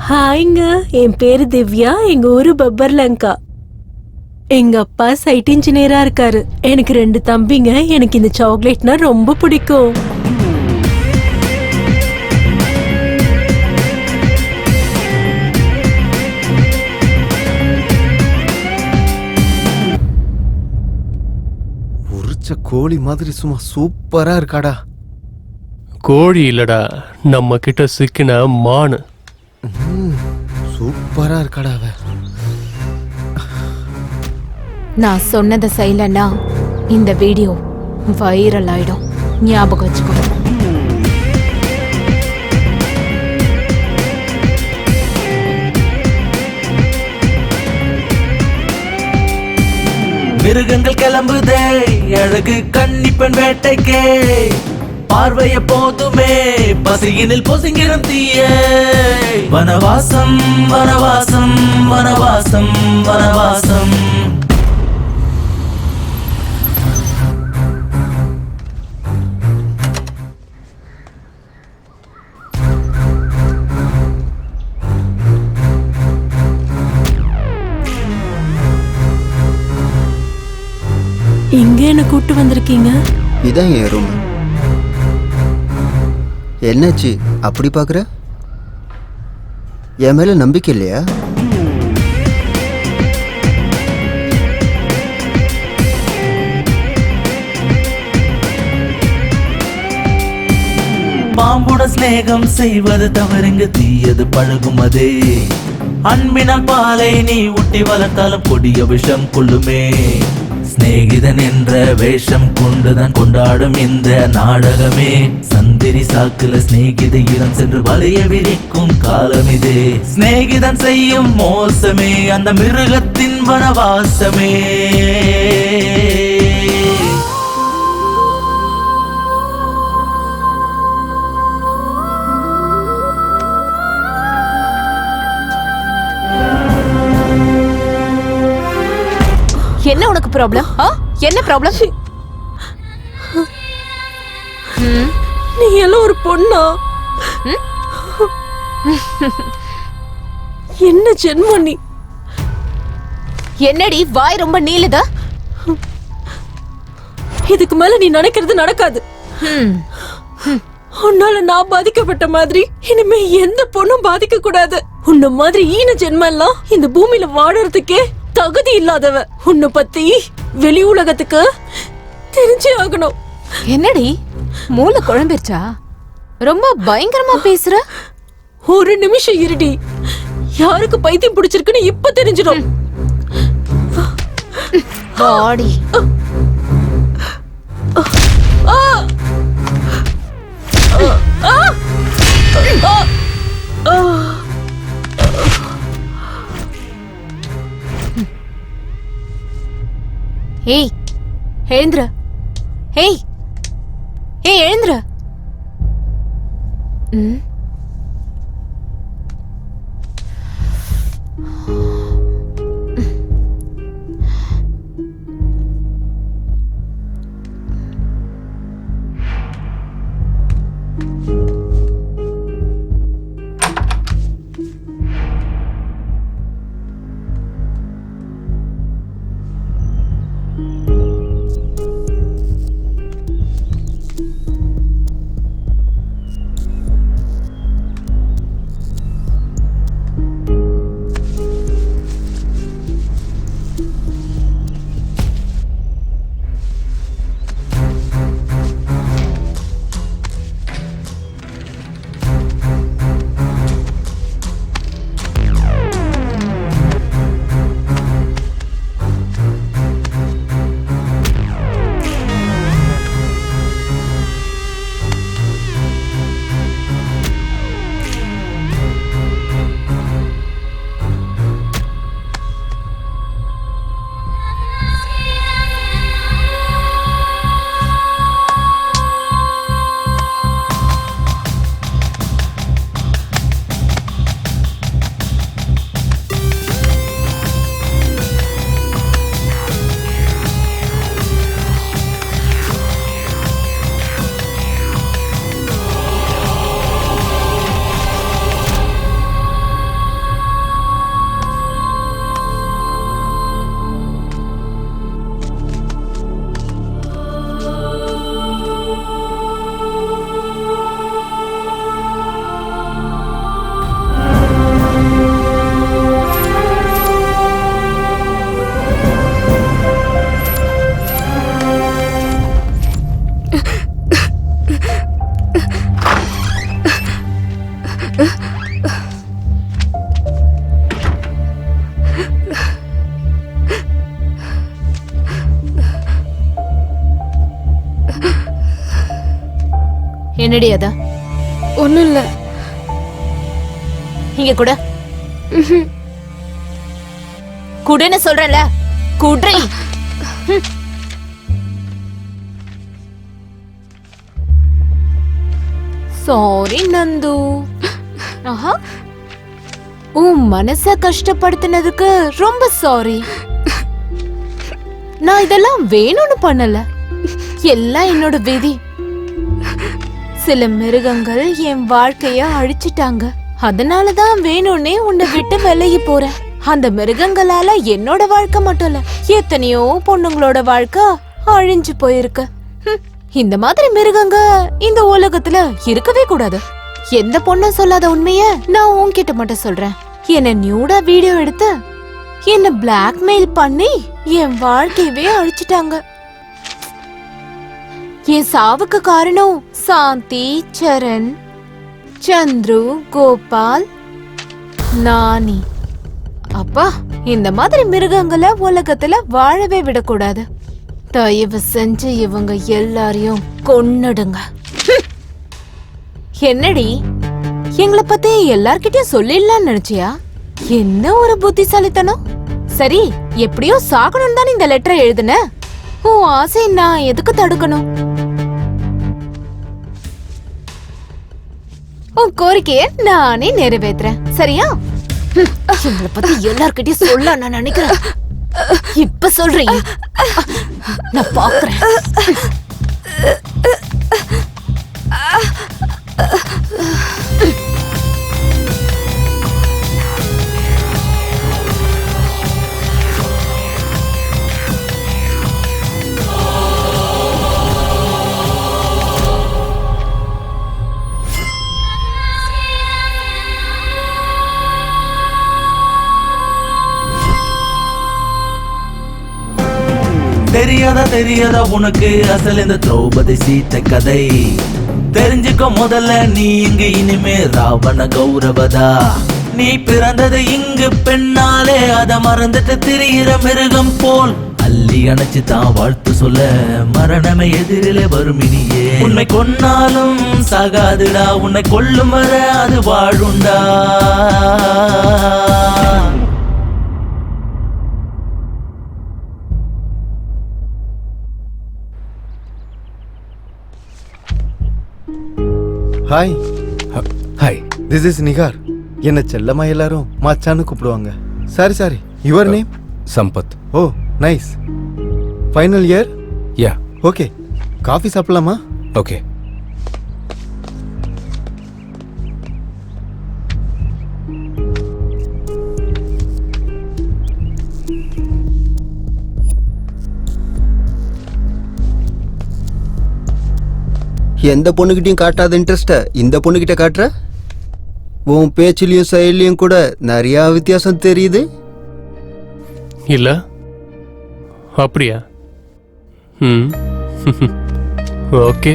ஹாய்ங்க, என் பேரு திவ்யா. எங்க ஊரு பப்பர்லங்கா. எங்க அப்பா சைட் இன்ஜினியரா இருக்காரு. எனக்கு 2 தம்பிங்க. எனக்கு இந்த சாக்லேட்னா ரொம்ப பிடிக்கும். ஒரு பொரிச்ச கோழி மாதிரி சும்மா சூப்பரா இருக்காடா. கோழி இல்லடா, நம்ம கிட்ட சிக்கின மானு. சூப்பரா இருக்காடா அவ. நான் சொன்னதை செய்யலன்னா இந்த வீடியோ வைரல் ஆயிடும், ஞாபகம் வச்சுக்கோ. மிருகங்கள் கிளம்புதே அழகு கன்னிப்பெண் வேட்டைக்கே, பார்வைய போதுமே பசியினில் பொசுங்கிடும் தீயே. வனவாசம் வனவாசம் வனவாசம் வனவாசம். இங்க என்ன கூட்டு வந்திருக்கீங்க? இதான் என் ரூம். என்னாச்சு அப்படி பாக்குற? என் மேல நம்பிக்கை இல்லையா? பாம்புட ஸ்நேகம் செய்வது தவறுங்க, தீயது பழகும் அதே. அன்பினால் பாலை நீ ஊட்டி வளர்த்தாலும் கொடிய விஷம் கொள்ளுமே. சிநேகிதன் என்ற வேஷம் கொண்டுதான் கொண்டாடும் இந்த நாடகமே. சந்திரி சாக்குல சிநேகித இடம் சென்று வளைய விரிக்கும் காலம் இதே. சிநேகிதன் செய்யும் மோசமே அந்த மிருகத்தின் வனவாசமே. என்ன உனக்கு ப்ராப்ளம்? என்ன ப்ராப்ளம்? நீ எல்லாம் ஒரு பொண்ணா? என்ன ஜென்மம் நீ? என்னடி வாய் ரொம்ப நீளுதா? இதுக்கு மேல நீ நினைக்கிறது நடக்காது. உன்னால நான் பாதிக்கப்பட்ட மாதிரி இனிமே எந்த பொண்ணும் பாதிக்க கூடாது. உன்ன மாதிரி ஈன ஜென்மம் எல்லாம் இந்த பூமியில வாழறதுக்கே தகுதி இல்லாதவ. உன்னை பத்தி வெளி உலகத்துக்கு தெரிஞ்சே ஆகணும். என்னடி மூளை குழம்பிருச்சா? ரொம்ப பயங்கரமா பேசுற. ஒரு நிமிஷம் இருடி, யாருக்கு பைத்தியம் பிடிச்சிருக்குன்னு இப்ப தெரிஞ்சிடும். பாடி ஏய் எழுந்துற. ஏய் ஏய் எழுந்துற. என்னடி அத? ஒன்றும் இல்லை. இங்க கூட குடுன்னு சொல்றேன்ல, குட்ரி. சாரி நந்து. ஆஹா, உன் மனச கஷ்டப்படுத்தினதுக்கு ரொம்ப சாரி. நான் இதெல்லாம் வேணும்னு பண்ணல, எல்லாம் என்னோட விதி. சில மிருகங்கள் என் வாழ்க்கைய அழிச்சிட்டாங்க, அதனாலதான் வேணும்னே உன்னை விட்டு விலகி போறேன். அந்த மிருகங்களால என்னோட வாழ்க்கை மட்டும் இல்ல, எத்தனையோ பொண்ணுங்களோட வாழ்க்கை அழிஞ்சு போயிருக்கு. இந்த மாதிரி மிருகங்க இந்த உலகத்துல இருக்கவே கூடாது. எந்த பொண்ணும் சொல்லாத உண்மைய நான் உன்கிட்ட மட்டும் சொல்றேன். என்ன நியூடா வீடியோ எடுத்து என்ன பிளாக்மெயில் பண்ணி என் வாழ்க்கையவே அழிச்சிட்டாங்க. என் சாவுக்கு காரணம் சாந்தி, சரண், சந்துரு, கோபால், நானி. அப்பா, இந்த மாதிரி மிருகங்களை உலகத்துல வாழவே விடக்கூடாது. தயவு செஞ்சு இவங்க எல்லாரையும் கொன்னுடுங்க. என்னடி, எங்களை பத்தி எல்லார்கிட்டயும் சொல்லிடலாம்னு நினைச்சியா? என்ன ஒரு புத்திசாலித்தனம். சரி, எப்படியோ சாகணும் தானே இந்த லெட்டரை எழுதுன. உன் ஆசை நான் எதுக்கு தடுக்கணும்? உன் கோரிக்கைய நானே நிறைவேற்றுறேன், சரியா? எங்களை பத்தி எல்லார்கிட்டயும் சொல்ல நான் நினைக்கிறேன். இப்ப சொல்றீங்க, நான் பாக்குறேன். தெரியாதா உனக்கு அசல் இந்த திரௌபதி சீத்தை கதை. தெரிஞ்சுக்க முதல்ல நீ இங்கு இனிமே ராவண கௌரவதா. நீ பிறந்தது இங்கு பெண்ணாலே, அத மறந்துட்டு திரியிற மிருகம் போல் அள்ளி அணைச்சு தான் வாழ்த்து சொல்ல மரணமே எதிரிலே வரும் இனியே. உன்னை கொன்னாலும் சாகாதுடா, உன்னை கொல்லும் வர அது வாழுண்டா. Hi. Hi, this is Nihar. என்ன செல்லமா எல்லாரும் மச்சான்னு கூப்பிடுவாங்க. Sorry, your name? Sampath. Oh nice. Final year? Yeah. Okay, coffee சாப்பிடலாமா? ஓகே. எந்த பொண்ணுகிட்டயும் காட்டாத இன்ட்ரெஸ்ட இந்த பொண்ணுகிட்ட காட்டுற. உன் பேச்சிலையும் செயலையும் கூட நிறைய வித்தியாசம் தெரியுது. இல்ல அப்படியா? ஓகே.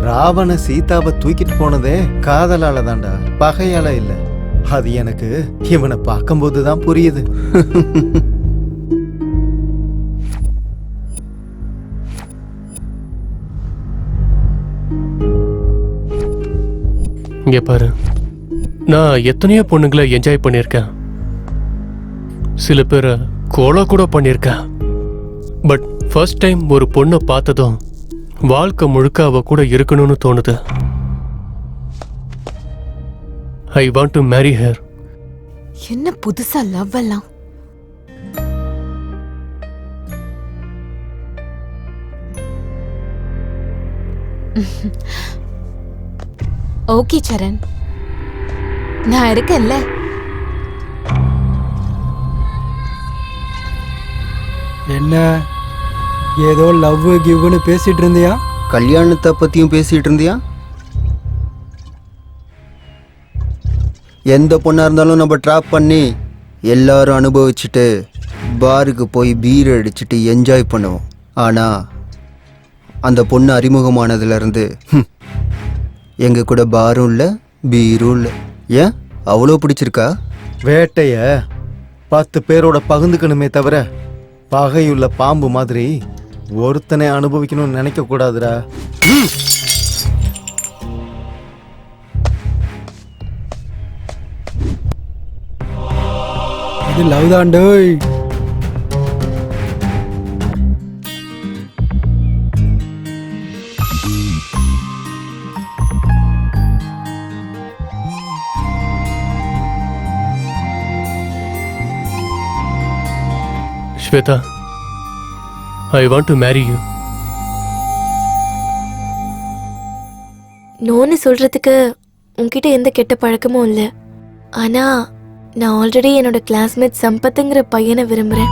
ராவண சீதாவை தூக்கிட்டு போனதே காதலால தான்டா, பகையால இல்ல. அது எனக்கு இவனை பார்க்கும்போது தான் புரியுது. இங்க பாரு, நான் எத்தனையோ பொண்ணுங்களை என்ஜாய் பண்ணியிருக்கேன், சில பேரை கோலா கூட பண்ணியிருக்கேன். பட் ஃபர்ஸ்ட் டைம் ஒரு பொண்ணை பார்த்ததும் வாழ்க்கை முழுக்க அவ கூட இருக்கணும்னு தோணுது. ஐ வாண்ட் டு மேரி ஹர். என்ன புதுசா லவ் எல்லாம்? ஓகே சரண், நான் இருக்கேன்ல. என்ன ஏதோ லவ் கிவ்னு பேசிட்டு இருந்தியா? கல்யாணத்தை பத்தியும் பேசிட்டு இருந்தியா? எந்த பொண்ணா இருந்தாலும் நம்ம ட்ராப் பண்ணி எல்லாரும் அனுபவிச்சுட்டு பாருக்கு போய் பீர் அடிச்சுட்டு என்ஜாய் பண்ணுவோம். ஆனா அந்த பொண்ணு அறிமுகமானதுலேருந்து எங்க கூட பாரும் இல்லை பீரும் இல்லை. ஏன் அவ்வளோ பிடிச்சிருக்கா? வேட்டைய 10 பேரோட பகிர்ந்துக்கணுமே தவிர பகையுள்ள பாம்பு மாதிரி ஒருத்தனை அனுபவிக்கணும்னு நினைக்க கூடாதுடா. இது லவ் தாண்டோய். Shweta, I want to marry you. நோன்னு சொல்றதுக்கு உன்கிட்ட எந்த கெட்ட பழக்கமும் இல்லை. ஆனா நான் ஆல்ரெடி என்னோட கிளாஸ்மேட் சம்பத்துங்கிற பையனை விரும்புறேன்.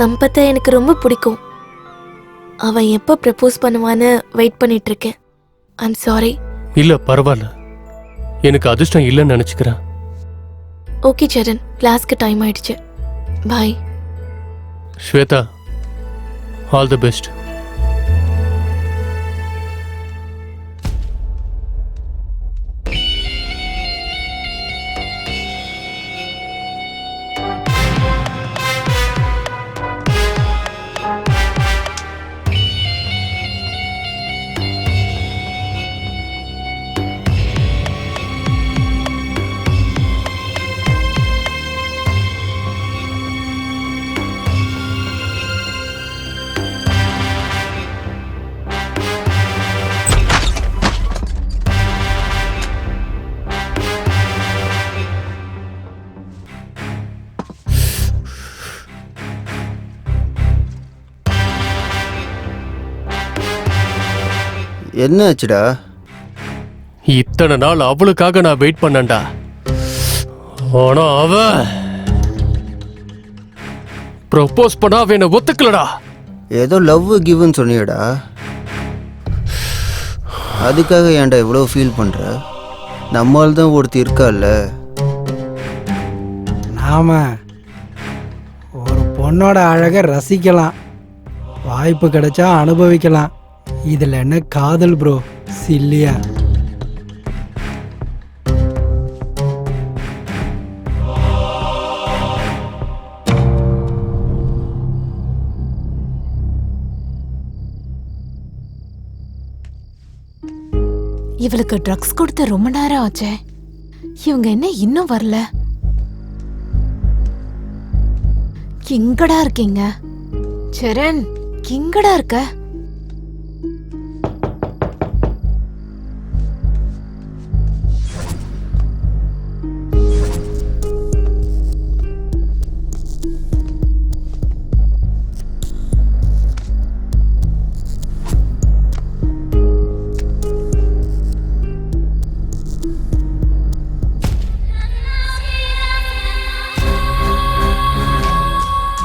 சம்பத்தை எனக்கு ரொம்ப பிடிக்கும். அவன் எப்போ ப்ரப்போஸ் பண்ணுவான்னு வெயிட் பண்ணிட்டு இருக்கேன். I'm sorry. இல்ல பரவாயில்ல, எனக்கு அதிர்ஷ்டம் இல்லைன்னு நினைச்சுக்கிறேன். ஓகே சரண், கிளாஸ்க்கு டைம் ஆயிடுச்சு. Bye. Shweta, all the best. என்ன ஆச்சுடா? இத்தனை நாள் அவளுக்காக நான் வெயிட் பண்ணேன்டா. ஆனா அவ ப்ரப்போஸ் பண்ணா அவ என்ன ஒத்துக்கலடா. ஏதோ லவ் கிவ்னு சொன்னியடா, அதுக்காக ஏன்டா இவ்வளோ ஃபீல் பண்ற? நம்மால் தான் ஒருத்தி இருக்கால்ல. நாம ஒரு பொண்ணோட அழகை ரசிக்கலாம், வாய்ப்பு கிடைச்சா அனுபவிக்கலாம். இதில் என்ன காதல் ப்ரோ, சில்லியா? இவளுக்கு ட்ரக்ஸ் கொடுத்து ரொம்ப நேரம் ஆச்சே, இவங்க என்ன இன்னும் வரல? எங்கடா இருக்கீங்க? சரண், எங்கடா இருக்க?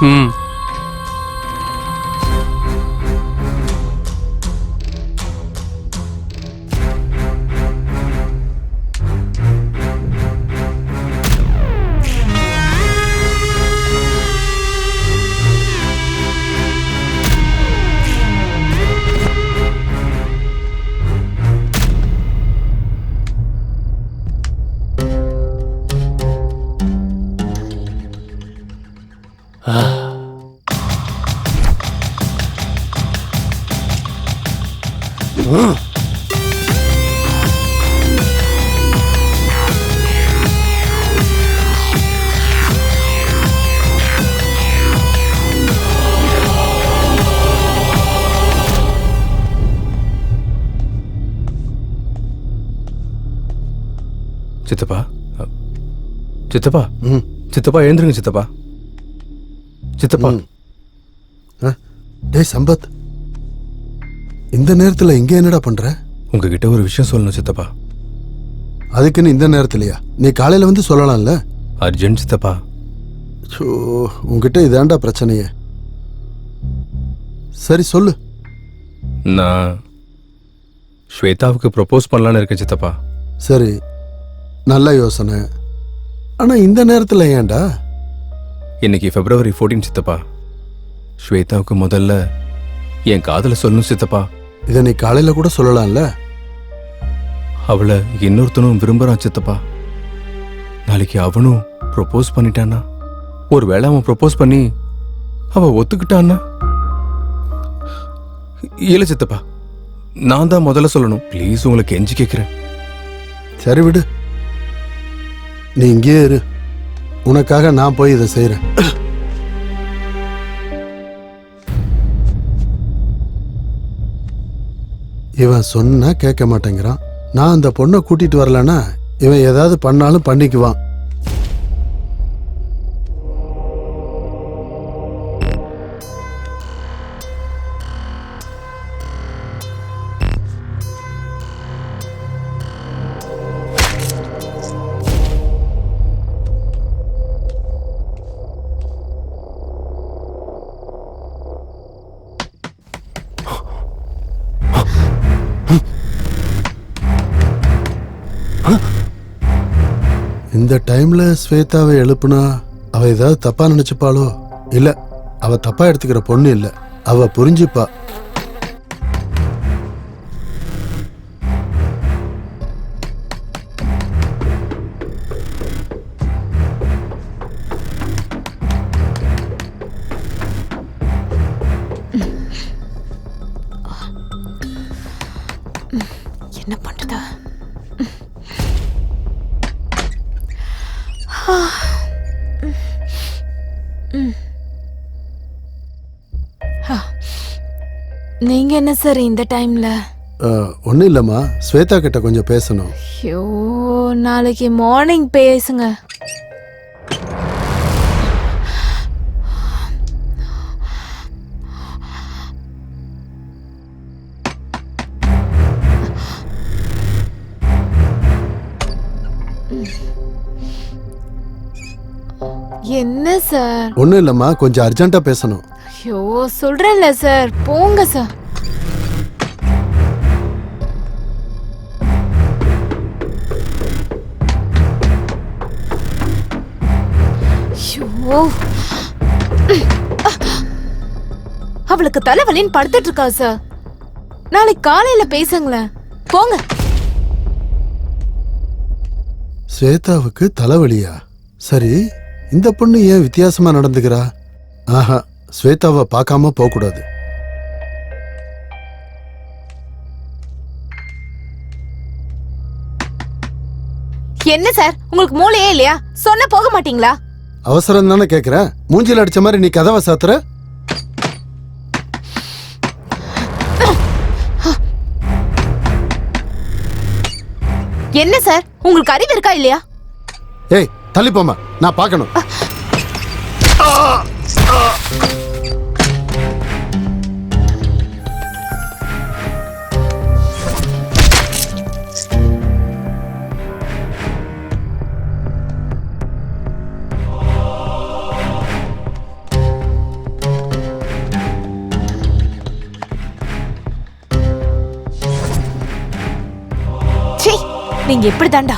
ம், சித்தப்பா, சித்தப்பா, சித்தப்பா எழுந்துருங்க சித்தப்பா. சித்தப்பா. டேய் சம்பத், இந்த நேரத்துல இங்க என்னடா பண்ற? உங்ககிட்ட ஒரு விஷயம் சொல்லணும் சித்தப்பா. அதுக்குன்னு இந்த நேரத்துலயா? நீ காலையில வந்து சொல்லலாம்ல. அர்ஜென்ட் சித்தப்பா. உங்ககிட்ட இதாண்டா பிரச்சனையே. சரி சொல்லு. நான் ஸ்வேதாவுக்கு ப்ரப்போஸ் பண்ணலான்னு இருக்கேன் சித்தப்பா. சரி, நல்ல யோசனை. ஆனா இந்த நேரத்துல ஏன்டா? இன்னைக்கு February 14 சித்தப்பா. ஸ்வேதாவுக்கு முதல்ல என் காதல சொல்லணும் சித்தப்பா. இதை நீ காலையில கூட சொல்லலாம்ல. அவளை இன்னொருத்தனும் விரும்புறான் சித்தப்பா. நாளைக்கு அவனும் ப்ரொபோஸ் பண்ணிட்டானா, ஒருவேளை அவன் ப்ரொபோஸ் பண்ணி அவ ஒத்துக்கிட்டான்னா? இல்ல சித்தப்பா, நான் தான் முதல்ல சொல்லணும். ப்ளீஸ், உங்களுக்கு கெஞ்சி கேட்கிறேன். சரி விடு, நீ இங்கேயே இரு. உனக்காக நான் போய் இதை செய்யறேன். இவன் சொன்னா கேட்க மாட்டேங்கிறான். நான் அந்த பொண்ணை கூட்டிட்டு வரலன்னா இவன் ஏதாவது பண்ணாலும் பண்ணிக்குவான். இந்த டைம்ல ஸ்வேதாவை எழுப்புனா அவ ஏதாவது தப்பா நினைச்சுப்பாளோ? இல்ல, அவ தப்பா எடுத்துக்கிற பொண்ணு இல்ல, அவ புரிஞ்சுப்பா. என்ன பண்றது? நீங்க என்ன சார் இந்த டைம்ல? ஒன்னும் இல்லம்மா, ஸ்வேதா கிட்ட கொஞ்சம் பேசணும். ஐயோ, நாளைக்கு மார்னிங் பேசுங்க. என்ன சார்? ஒன்னும் இல்லம்மா, கொஞ்சம் அர்ஜென்ட்டா பேசணும். ஐயோ, சொல்றேன்ல சார், போங்க சார். ஐயோ, அவளுக்கு தலைவலின்னு படுத்துட்டு இருக்கா சார். நாளைக்கு காலையில பேசுங்களேன், போங்க. ஸ்வேதாவுக்கு தலைவலியா? சரி, இந்த பொண்ணு ஏன் வித்தியாசமா நடந்துக்கிறா? ஆஹா, ஸ்வேதாவை பார்க்காம போக கூடாது. என்ன சார், உங்களுக்கு மூளையே இல்லையா? சொன்ன போக மாட்டீங்களா? அவசரம் தானே கேக்குறேன். மூஞ்சில அடிச்ச மாதிரி நீ கதவை சாத்துற. என்ன சார், உங்களுக்கு அறிவு இருக்கா இல்லையா? ஏய், தள்ளிப்போமா, நான் பார்க்கணும். நீங்க எப்படி தாண்டா?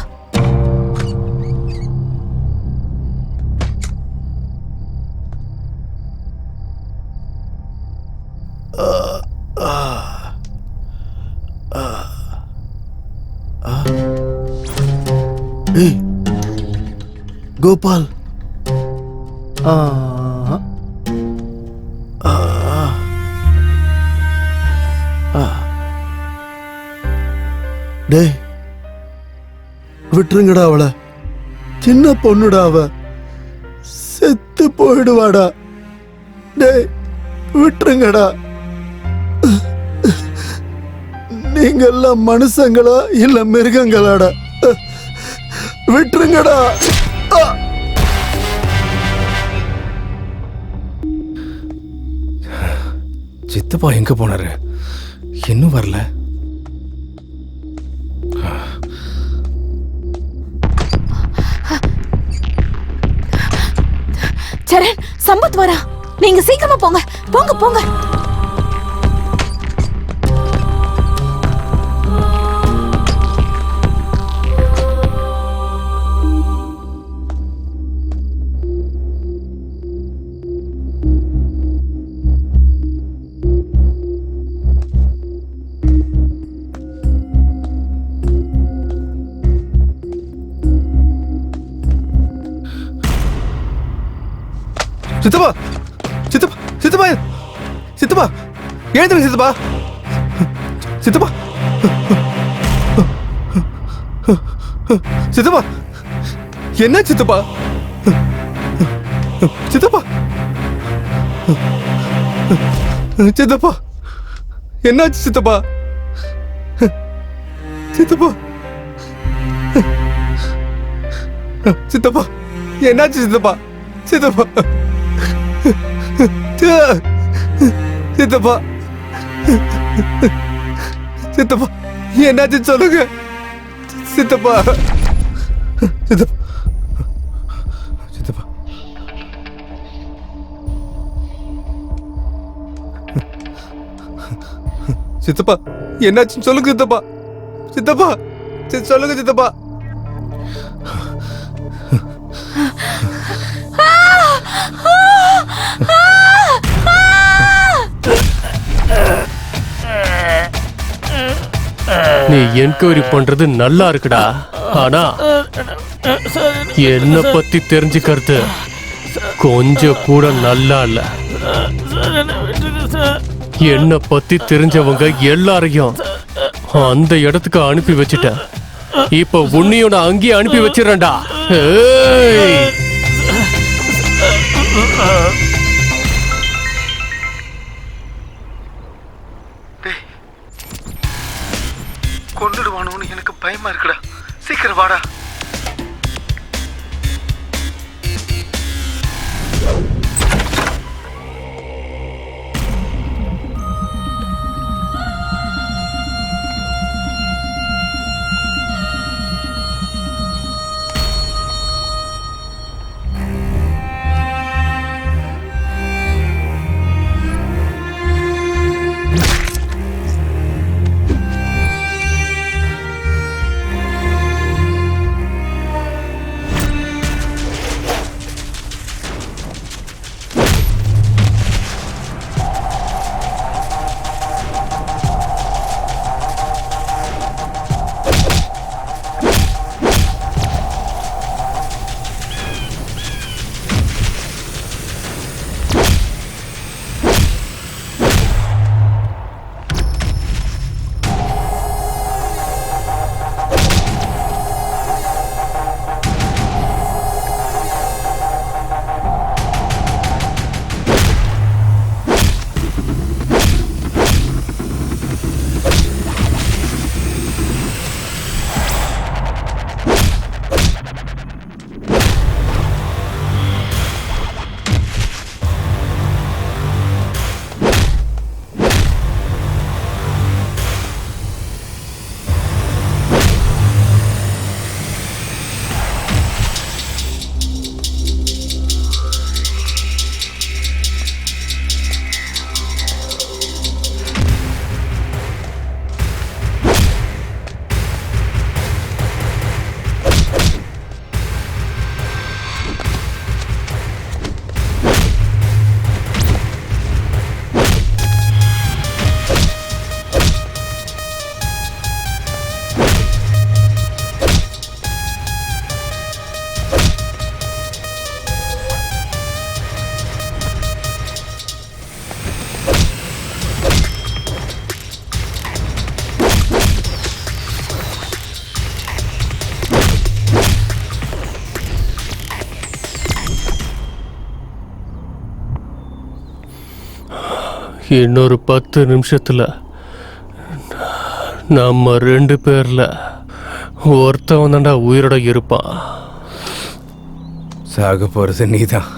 கோபால், டேய் விட்டுருங்கடா அவளை. சின்ன பொண்ணுடா, அவ செத்து போயிடுவாடா. டேய் விட்டுருங்கடா. நீங்க எல்லாம் மனுஷங்களா இல்ல மிருகங்களாடா? விட்டுருங்கடா. சித்தப்பா எங்க போனாரு? இன்னும் வரல. சரண், சம்பத் வரா. நீங்க சீக்கிரமா போங்க, போங்க போங்க. சித்தப்பா சித்தப்பா சித்தப்பா சித்தப்பா எழுதுங்க சித்தப்பா சித்தப்பா சித்தப்பா என்ன சித்தப்பா சித்தப்பா சித்தப்பா என்னாச்சு சித்தப்பா சித்தப்பா சித்தப்பா என்னாச்சு சித்தப்பா சித்தப்பா சித்தப்பா சித்தப்பா என்னாச்சு சொல்லுங்க சித்தப்பா சித்தப்பா சித்தப்பா சித்தப்பா என்னாச்சுன்னு சொல்லுங்க சித்தப்பா சித்தப்பா சொல்லுங்க சித்தப்பா நீ என்கொயரி பண்றது நல்லா இருக்குடா, ஆனா என்ன பத்தி தெரிஞ்சுக்கிறது கொஞ்சம் கூட நல்லா இல்ல. என்ன பத்தி தெரிஞ்சவங்க எல்லாரையும் அந்த இடத்துக்கு அனுப்பி வச்சுட்டேன். இப்ப உன்னையோட அங்கேயே அனுப்பி வச்சிடறேன்டா. கொண்டுடுவானோன்னு எனக்கு பயமா இருக்குடா. சீக்கிரம் வாடா. இன்னொரு 10 நிமிஷத்துல நம்ம 2 பேர்ல ஒருத்தவன் தான்டா உயிரோட இருப்பான். சாக போறது நீதான்,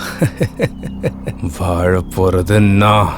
வாழ போறது நான்.